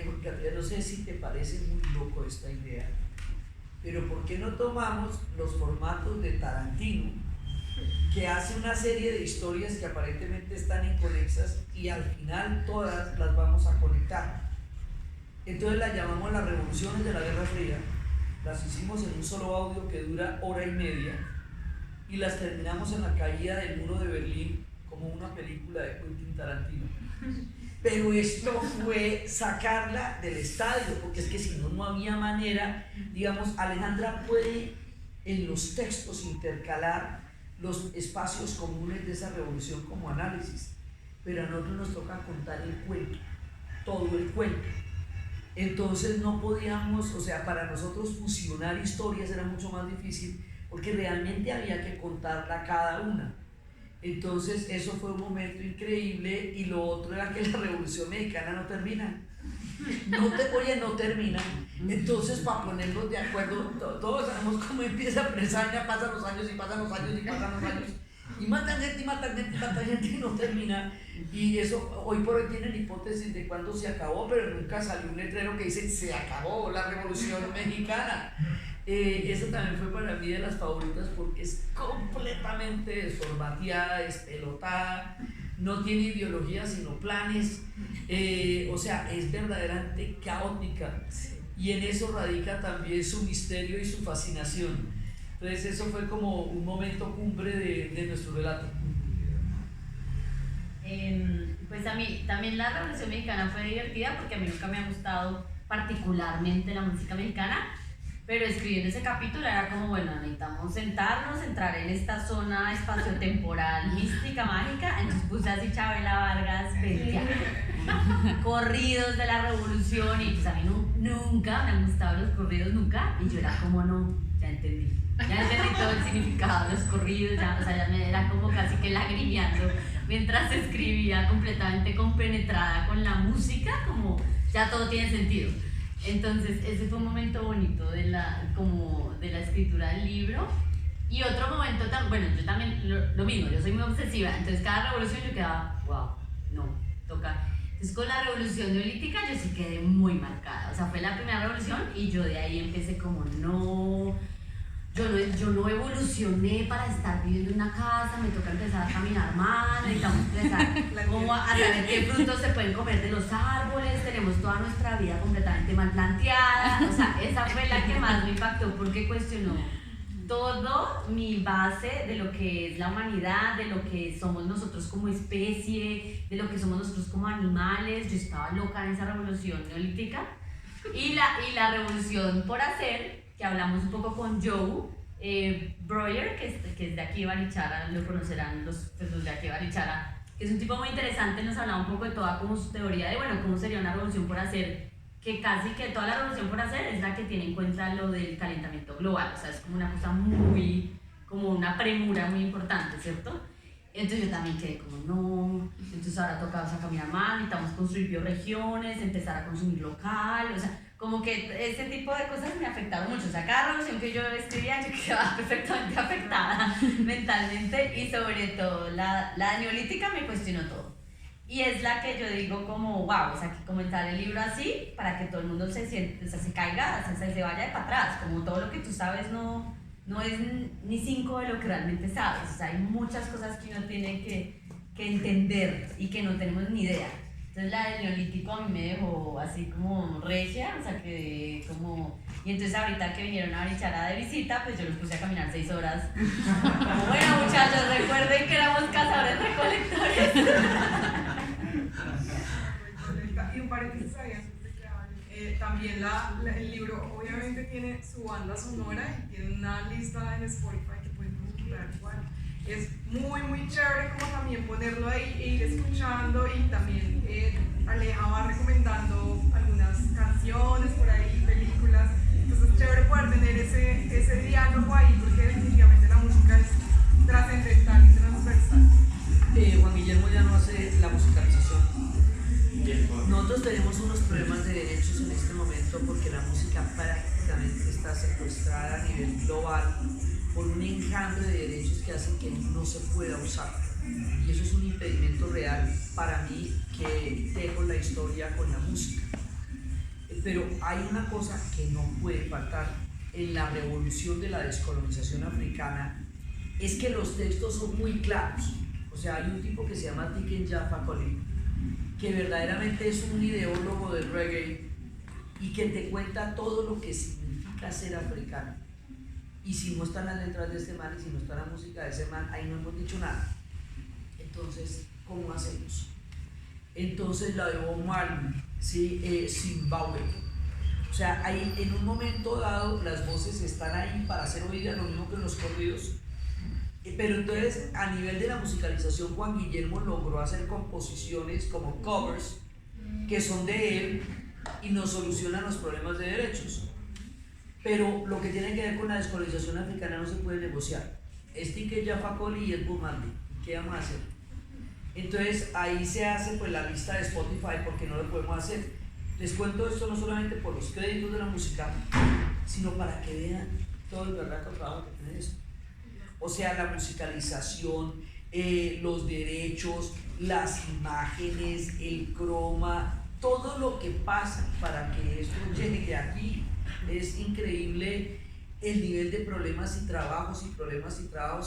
porque no sé si te parece muy loco esta idea, pero ¿por qué no tomamos los formatos de Tarantino, que hace una serie de historias que aparentemente están inconexas y al final todas las vamos a conectar? Entonces las llamamos las revoluciones de la Guerra Fría, las hicimos en un solo audio que dura 1h30 y las terminamos en la caída del muro de Berlín como una película de Quentin Tarantino. Pero esto fue sacarla del estadio, porque es que si no, no había manera. Digamos, Alejandra puede en los textos intercalar los espacios comunes de esa revolución como análisis, pero a nosotros nos toca contar el cuento, todo el cuento. Entonces no podíamos, o sea, para nosotros fusionar historias era mucho más difícil, porque realmente había que contarla cada una. Entonces eso fue un momento increíble. Y lo otro era que la Revolución Mexicana no termina. No termina. Entonces, para ponernos de acuerdo, todos sabemos cómo empieza Bresaña, pasan los años y pasan los años y pasan los años. Y matan gente y matan gente y matan gente y no termina. Y eso hoy por hoy tienen hipótesis de cuándo se acabó, pero nunca salió un letrero que dice se acabó la Revolución Mexicana. Esa también fue para mí de las favoritas porque es completamente desformateada, despelotada, no tiene ideología sino planes, o sea, es verdaderamente caótica, y en eso radica también su misterio y su fascinación. Entonces eso fue como un momento cumbre de nuestro relato. Pues a mí también la Revolución Mexicana fue divertida porque a mí nunca me ha gustado particularmente la música mexicana. Pero escribiendo ese capítulo era como, bueno, necesitamos sentarnos, entrar en esta zona espaciotemporal, mística, mágica. Entonces puse así Chabela Vargas, bestia, corridos de la revolución. Y pues a mí nunca me han gustado los corridos, nunca. Y yo era como, no, ya entendí todo el significado de los corridos. Ya, o sea, ya me era como casi que lagrimeando mientras escribía, completamente compenetrada con la música, como ya todo tiene sentido. Entonces ese fue un momento bonito de la escritura del libro. Y otro momento, bueno, yo también lo mismo, yo soy muy obsesiva, entonces cada revolución yo quedaba, wow, no, toca. Entonces con la revolución neolítica yo sí quedé muy marcada, o sea, fue la primera revolución y yo de ahí empecé como no, yo no evolucioné para estar viviendo en una casa, me toca empezar a caminar más, necesitamos empezar como a saber qué frutos se pueden comer de los árboles, tenemos toda nuestra vida completamente mal planteada, o sea, esa fue la que más me impactó porque cuestionó todo mi base de lo que es la humanidad, de lo que somos nosotros como especie, de lo que somos nosotros como animales. Yo estaba loca en esa revolución neolítica y la revolución por hacer, que hablamos un poco con Joe Breuer, que es de aquí de Barichara, lo conocerán los de aquí de Barichara, que es un tipo muy interesante, nos hablaba un poco de toda como su teoría de, bueno, cómo sería una revolución por hacer, que casi que toda la revolución por hacer es la que tiene en cuenta lo del calentamiento global, o sea, es como una cosa muy, como una premura muy importante, ¿cierto? Entonces yo también quedé como, no, entonces ahora toca, o sea, caminar más, necesitamos construir bioregiones, empezar a consumir local, o sea, como que ese tipo de cosas me afectaron mucho, o sea, cada revolución que yo escribía yo quedaba perfectamente afectada mentalmente y sobre todo la neolítica me cuestionó todo. Y es la que yo digo como, wow, o sea, que comenzar el libro así para que todo el mundo se siente, o sea, se caiga, o sea, se vaya de para atrás, como todo lo que tú sabes no es ni 5 de lo que realmente sabes, o sea, hay muchas cosas que uno tiene que entender y que no tenemos ni idea. Entonces la del neolítico a mí me dejó así como regia, o sea, que como... Y entonces ahorita que vinieron a Barichara de visita, pues yo los puse a caminar 6 horas. Como, bueno muchachos, recuerden que éramos cazadores recolectores. Y un paréntesis ahí antes de que hable. También el libro obviamente tiene su banda sonora y tiene una lista en Spotify que pueden consultar igual. Es muy muy chévere como también ponerlo ahí e ir escuchando y también Aleja va recomendando algunas canciones por ahí, películas. Entonces es chévere poder tener ese diálogo ahí porque definitivamente la música es trascendental y transversal. Juan Guillermo ya no hace la musicalización. Nosotros tenemos unos problemas de derechos en este momento porque la música prácticamente está secuestrada a nivel global por un enjambre de derechos que hacen que no se pueda usar. Y eso es un impedimento real para mí que dejo la historia con la música. Pero hay una cosa que no puede faltar en la revolución de la descolonización africana, es que los textos son muy claros. O sea, hay un tipo que se llama Tiken Jah Fakoly, que verdaderamente es un ideólogo del reggae y que te cuenta todo lo que significa ser africano. Y si no están las letras de este man y si no está la música de ese man, ahí no hemos dicho nada. Entonces, ¿cómo hacemos? Entonces la de Bob Marley, ¿sí? Zimbabue. O sea, ahí en un momento dado las voces están ahí para hacer oídas, lo mismo que los corridos. Pero entonces, a nivel de la musicalización, Juan Guillermo logró hacer composiciones como covers que son de él y nos solucionan los problemas de derechos. Pero lo que tiene que ver con la descolonización africana no se puede negociar. Es Tiken Jah Fakoly y es Bob Marley. ¿Qué vamos a hacer? Entonces ahí se hace pues la lista de Spotify porque no lo podemos hacer. Les cuento esto no solamente por los créditos de la música, sino para que vean todo el verdadero trabajo que tiene esto. O sea, la musicalización, los derechos, las imágenes, el croma, todo lo que pasa para que esto llegue aquí. Es increíble el nivel de problemas y trabajos.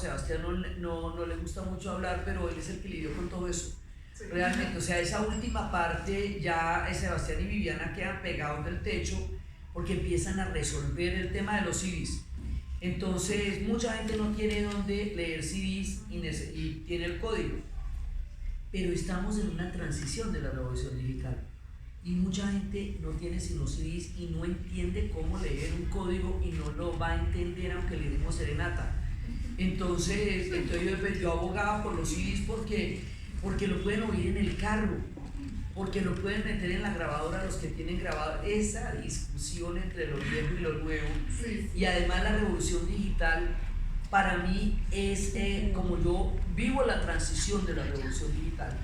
Sebastián no le gusta mucho hablar, pero él es el que lidió con todo eso. Sí. Realmente, o sea, esa última parte ya Sebastián y Viviana quedan pegados del techo porque empiezan a resolver el tema de los CDs. Entonces, mucha gente no tiene dónde leer CDs y tiene el código. Pero estamos en una transición de la revolución digital. Y mucha gente no tiene sino CDs y no entiende cómo leer un código y no lo va a entender aunque le demos serenata. Entonces yo abogaba por los CDs porque lo pueden oír en el carro, porque lo pueden meter en la grabadora los que tienen grabado. Esa discusión entre lo viejo y lo nuevo. Sí. Y además la revolución digital para mí es como yo vivo la transición de la revolución digital.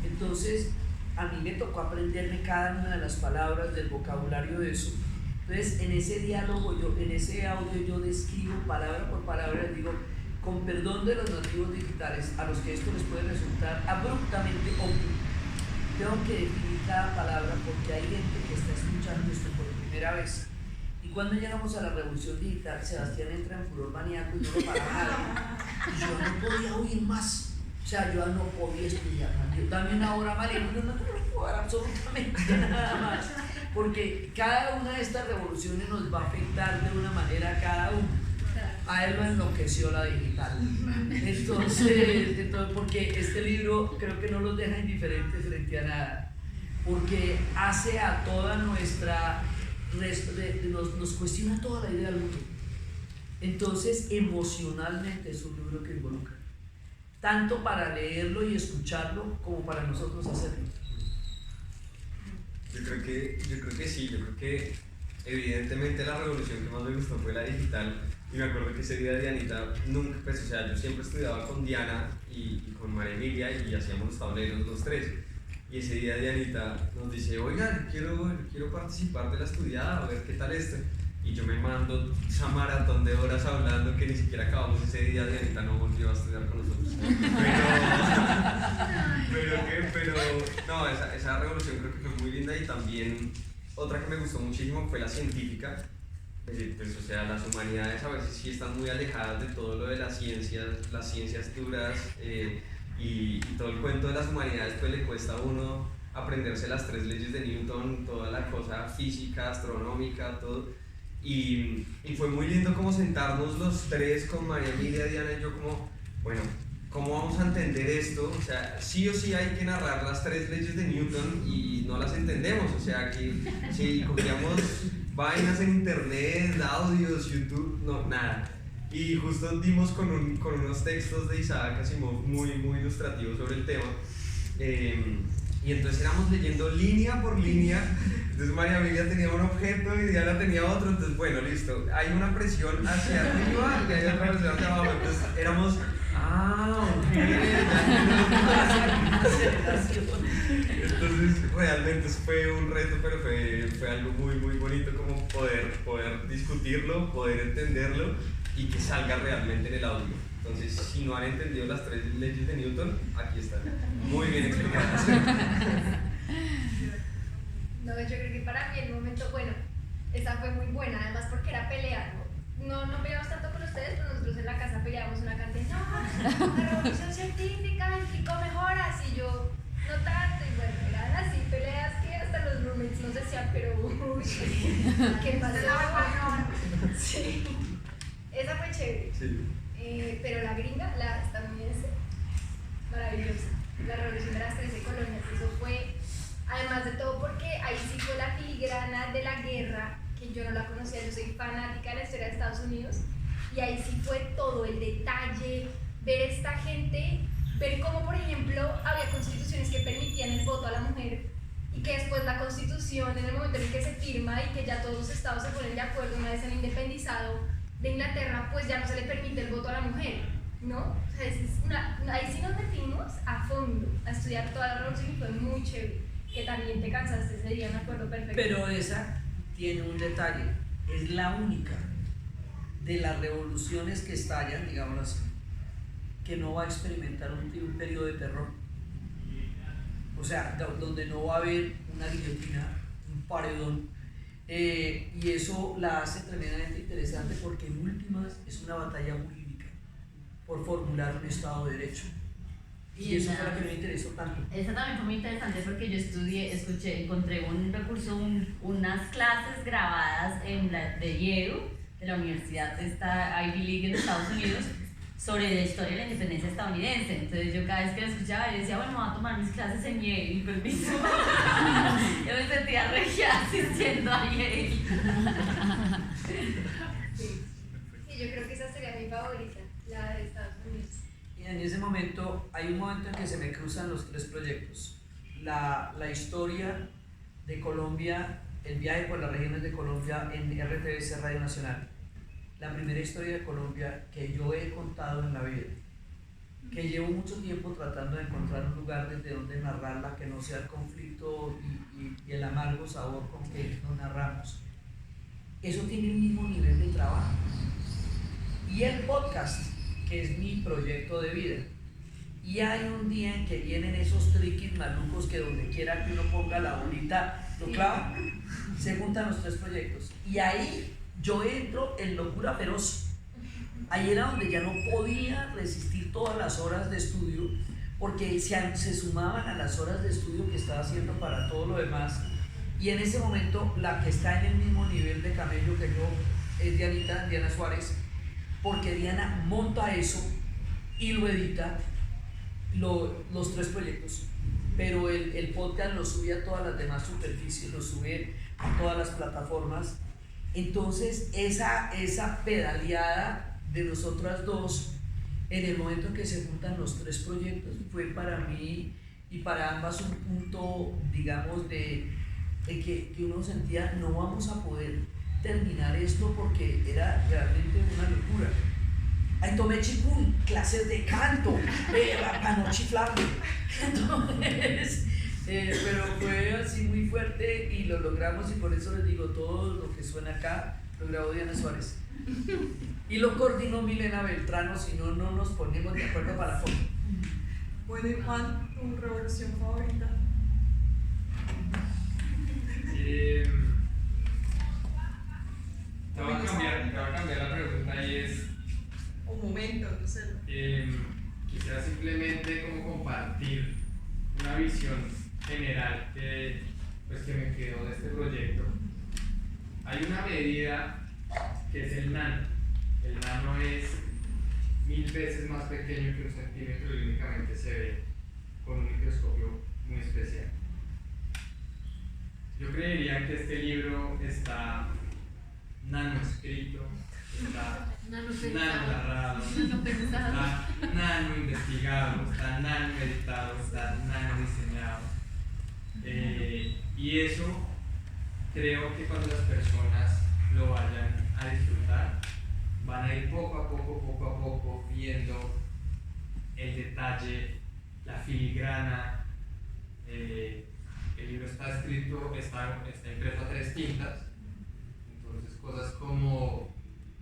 Entonces a mí me tocó aprenderme cada una de las palabras del vocabulario de eso. Entonces, en ese diálogo, en ese audio, yo describo palabra por palabra, digo, con perdón de los nativos digitales, a los que esto les puede resultar abruptamente obvio, tengo que definir cada palabra porque hay gente que está escuchando esto por primera vez. Y cuando llegamos a la revolución digital, Sebastián entra en furor maníaco y no lo para nada. Y yo no podía oír más. O sea, yo no podía estudiar. Yo dame una hora más, no puedo dar absolutamente nada más. Porque cada una de estas revoluciones nos va a afectar de una manera a cada uno. A él lo enloqueció la digital. Entonces, porque este libro creo que no los deja indiferentes frente a nada. Porque hace a toda nuestra. Nos cuestiona toda la idea del mundo. Entonces, emocionalmente es un libro que involucra. Tanto para leerlo y escucharlo como para nosotros hacerlo. Yo creo que sí, yo creo que evidentemente la revolución que más me gustó fue la digital. Y me acuerdo que ese día Dianita nunca, pues o sea, yo siempre estudiaba con Diana y con María Emilia y hacíamos los tableros los tres. Y ese día Dianita nos dice, oigan, quiero participar de la estudiada, a ver qué tal esto. Y yo me mando esa maratón de horas hablando que ni siquiera acabamos ese día. Dianita no volvió a estudiar con nosotros. Pero no, esa revolución creo que fue muy linda. Y también otra que me gustó muchísimo fue la científica. Pues, o sea, las humanidades a veces sí están muy alejadas de todo lo de las ciencias duras y todo el cuento de las humanidades, pues le cuesta a uno aprenderse las 3 leyes de Newton, toda la cosa física, astronómica, todo. Y fue muy lindo como sentarnos los tres con María Emilia, Diana y yo como, bueno, ¿cómo vamos a entender esto? O sea, sí o sí hay que narrar las 3 leyes de Newton y no las entendemos, o sea, que si cogíamos vainas en internet, audios, YouTube, no, nada. Y justo dimos con unos textos de Isaac Asimov muy ilustrativos sobre el tema. Y entonces éramos leyendo línea por línea. Entonces María Emilia tenía un objeto y Diana tenía otro. Entonces, bueno, listo. Hay una presión hacia arriba y hay otra presión hacia abajo. Entonces éramos, ok. Entonces realmente fue un reto, pero fue algo muy bonito como poder discutirlo, poder entenderlo y que salga realmente en el audio. Entonces, si no han entendido las 3 leyes de Newton, aquí están, muy bien explicadas. No, yo creo que para mí el momento, bueno, esa fue muy buena, además porque era pelear, no peleamos tanto con ustedes, pero nosotros en la casa peleábamos una cantidad, no, la revolución científica implicó mejoras, y yo, no tanto, y bueno, eran así peleas que hasta los roommates nos decían, pero uy, ¿qué pasó? Sí, esa fue chévere. Sí. Pero la gringa, la estadounidense, maravillosa. La revolución de las 13 colonias, eso fue, además de todo, porque ahí sí fue la filigrana de la guerra, que yo no la conocía, yo soy fanática de la historia de Estados Unidos, y ahí sí fue todo el detalle, ver esta gente, ver cómo, por ejemplo, había constituciones que permitían el voto a la mujer, y que después la constitución, en el momento en el que se firma y que ya todos los estados se ponen de acuerdo una vez se han independizado de Inglaterra, pues ya no se le permite el voto a la mujer, ¿no? O sea, ahí sí nos metimos a fondo a estudiar toda la revolución y fue muy chévere, que también te cansaste ese día, me acuerdo perfecto. Pero esa tiene un detalle, es la única de las revoluciones que estallan, digamos así, que no va a experimentar un periodo de terror. O sea, donde no va a haber una guillotina, un paredón. Y eso la hace tremendamente interesante porque en últimas es una batalla jurídica por formular un Estado de Derecho. Y eso fue lo que me interesó tanto. Esa también fue muy interesante porque yo encontré un recurso, unas clases grabadas de Yale, de la Universidad de esta Ivy League en Estados Unidos, sobre la historia de la independencia estadounidense. Entonces yo cada vez que lo escuchaba, yo decía, bueno, voy a tomar mis clases en Yale, y permiso. Yo me sentía regia asistiendo a Yale. Sí, yo creo que esa sería mi favorita, la de Estados Unidos. Y en ese momento, hay un momento en que se me cruzan los 3 proyectos. La historia de Colombia, el viaje por las regiones de Colombia en RTBC Radio Nacional. La primera historia de Colombia que yo he contado en la vida, que llevo mucho tiempo tratando de encontrar un lugar desde donde narrarla que no sea el conflicto y el amargo sabor con que nos narramos. Eso tiene el mismo nivel de trabajo. Y el podcast, que es mi proyecto de vida, Y hay un día en que vienen esos triquis malucos que donde quiera que uno ponga la bolita, lo clava, se juntan los 3 proyectos. Y ahí yo entro en locura feroz. Ahí era donde ya no podía resistir todas las horas de estudio, porque se sumaban a las horas de estudio que estaba haciendo para todo lo demás. Y en ese momento la que está en el mismo nivel de camello que yo es Diana Suárez, porque Diana monta eso y lo edita, los 3 proyectos, pero el podcast lo sube a todas las demás superficies, lo sube a todas las plataformas. Entonces esa pedaleada de nosotras dos en el momento en que se juntan los 3 proyectos fue para mí y para ambas un punto, digamos, de que uno sentía no vamos a poder terminar esto porque era realmente una locura. Ahí tomé chikun, clases de canto, para no chiflarme. Entonces, pero fue así muy fuerte y lo logramos, y por eso les digo, todo lo que suena acá lo grabó Diana Suárez. Y lo coordinó Milena Beltrano, si no, no nos ponemos de acuerdo para la foto. Bueno, y Juan, ¿tu revolución favorita? Te voy a cambiar la pregunta y es, O momento, no sé. quisiera simplemente como compartir una visión general que me quedó de este proyecto. Hay una medida que es el nano. El nano es 1000 veces más pequeño que un centímetro y únicamente se ve con un microscopio muy especial. Yo creería que este libro está nano escrito, está nano narrado, está nano investigado, está nano editado, está nano diseñado. Y eso creo que cuando las personas lo vayan a disfrutar, van a ir poco a poco viendo el detalle, la filigrana. El libro está escrito, está impreso a 3 tintas. Entonces cosas como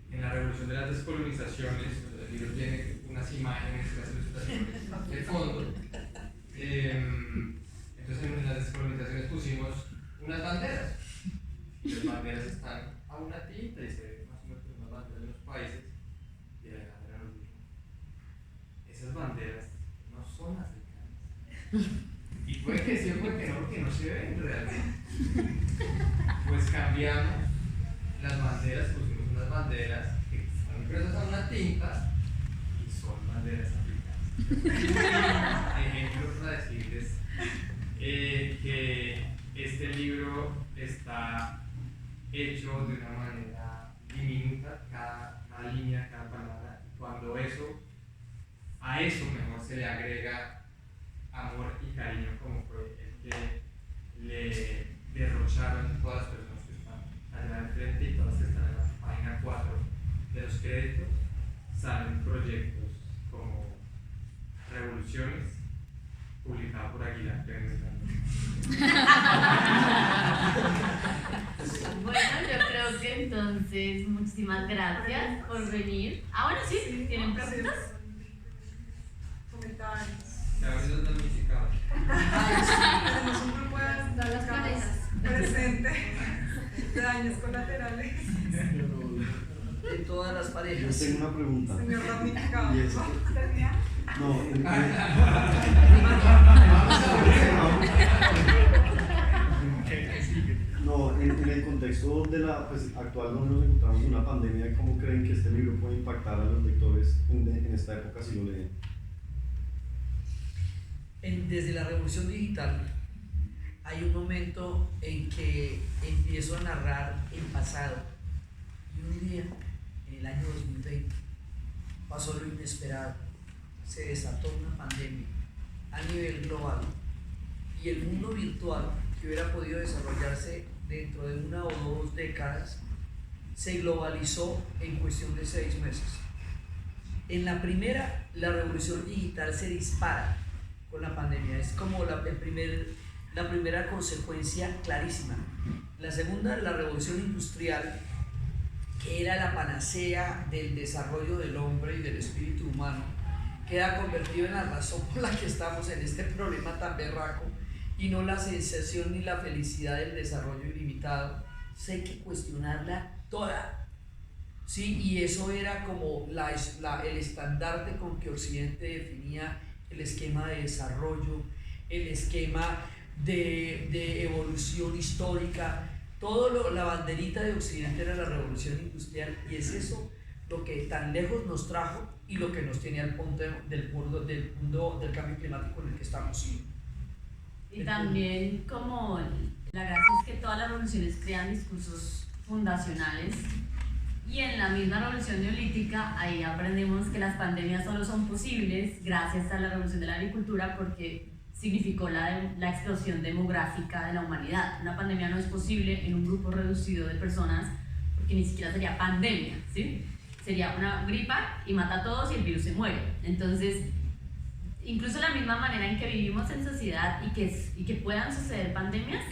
en la revolución de las descolonizaciones, el libro tiene unas imágenes, unas ilustraciones de fondo. Entonces en las descolonizaciones pusimos unas banderas. Y las banderas están a una tinta y se ve más o menos unas banderas de los países. Y Alejandra nos dijo, esas banderas no son africanas. Y puede que sí o puede que no, porque no se ven realmente. Pues cambiamos las banderas, pusimos unas banderas que están impresas a una tinta y son banderas africanas. Ejemplo para decirles que este libro está hecho de una manera diminuta, cada línea, cada palabra. Cuando a eso mejor se le agrega amor y cariño, como fue el que le derrocharon todas las personas que están allá enfrente y todas las que están en la página 4 de los créditos. Salen proyectos como Revoluciones, publicado por Aguilar. Bueno, yo creo que entonces muchísimas gracias por venir. Ah, bueno, sí, ¿tienen preguntas? Comentarios. La verdad es damnificado. Tenemos un grupo Todas las parejas. presente de daños colaterales. De todas las Yo parejas. tengo una pregunta. Señor damnificado. Y es ¿no? que- ¿Termina? No, en el contexto de la actual donde nos encontramos en una pandemia, ¿cómo creen que este libro puede impactar a los lectores en esta época si lo leen? Desde la revolución digital hay un momento en que empiezo a narrar el pasado, y un día, en el año 2020, pasó lo inesperado. Se desató una pandemia a nivel global, y el mundo virtual que hubiera podido desarrollarse dentro de 1 o 2 décadas se globalizó en cuestión de 6 meses. En la primera, la revolución digital se dispara con la pandemia, es como la primera consecuencia clarísima. La segunda, la revolución industrial, que era la panacea del desarrollo del hombre y del espíritu humano, queda convertido en la razón por la que estamos en este problema tan berraco y no la sensación ni la felicidad del desarrollo ilimitado. Entonces hay que cuestionarla toda, ¿sí? Y eso era como el estandarte con que Occidente definía el esquema de desarrollo, el esquema de evolución histórica. La banderita de Occidente era la revolución industrial, y es eso lo que tan lejos nos trajo y lo que nos tiene al punto del cambio climático en el que estamos. Y también como la gracia es que todas las revoluciones crean discursos fundacionales, y en la misma revolución neolítica ahí aprendemos que las pandemias solo son posibles gracias a la revolución de la agricultura, porque significó la explosión demográfica de la humanidad. Una pandemia no es posible en un grupo reducido de personas porque ni siquiera sería pandemia, ¿sí? Sería una gripa y mata a todos y el virus se muere. Entonces, incluso la misma manera en que vivimos en sociedad y que puedan suceder pandemias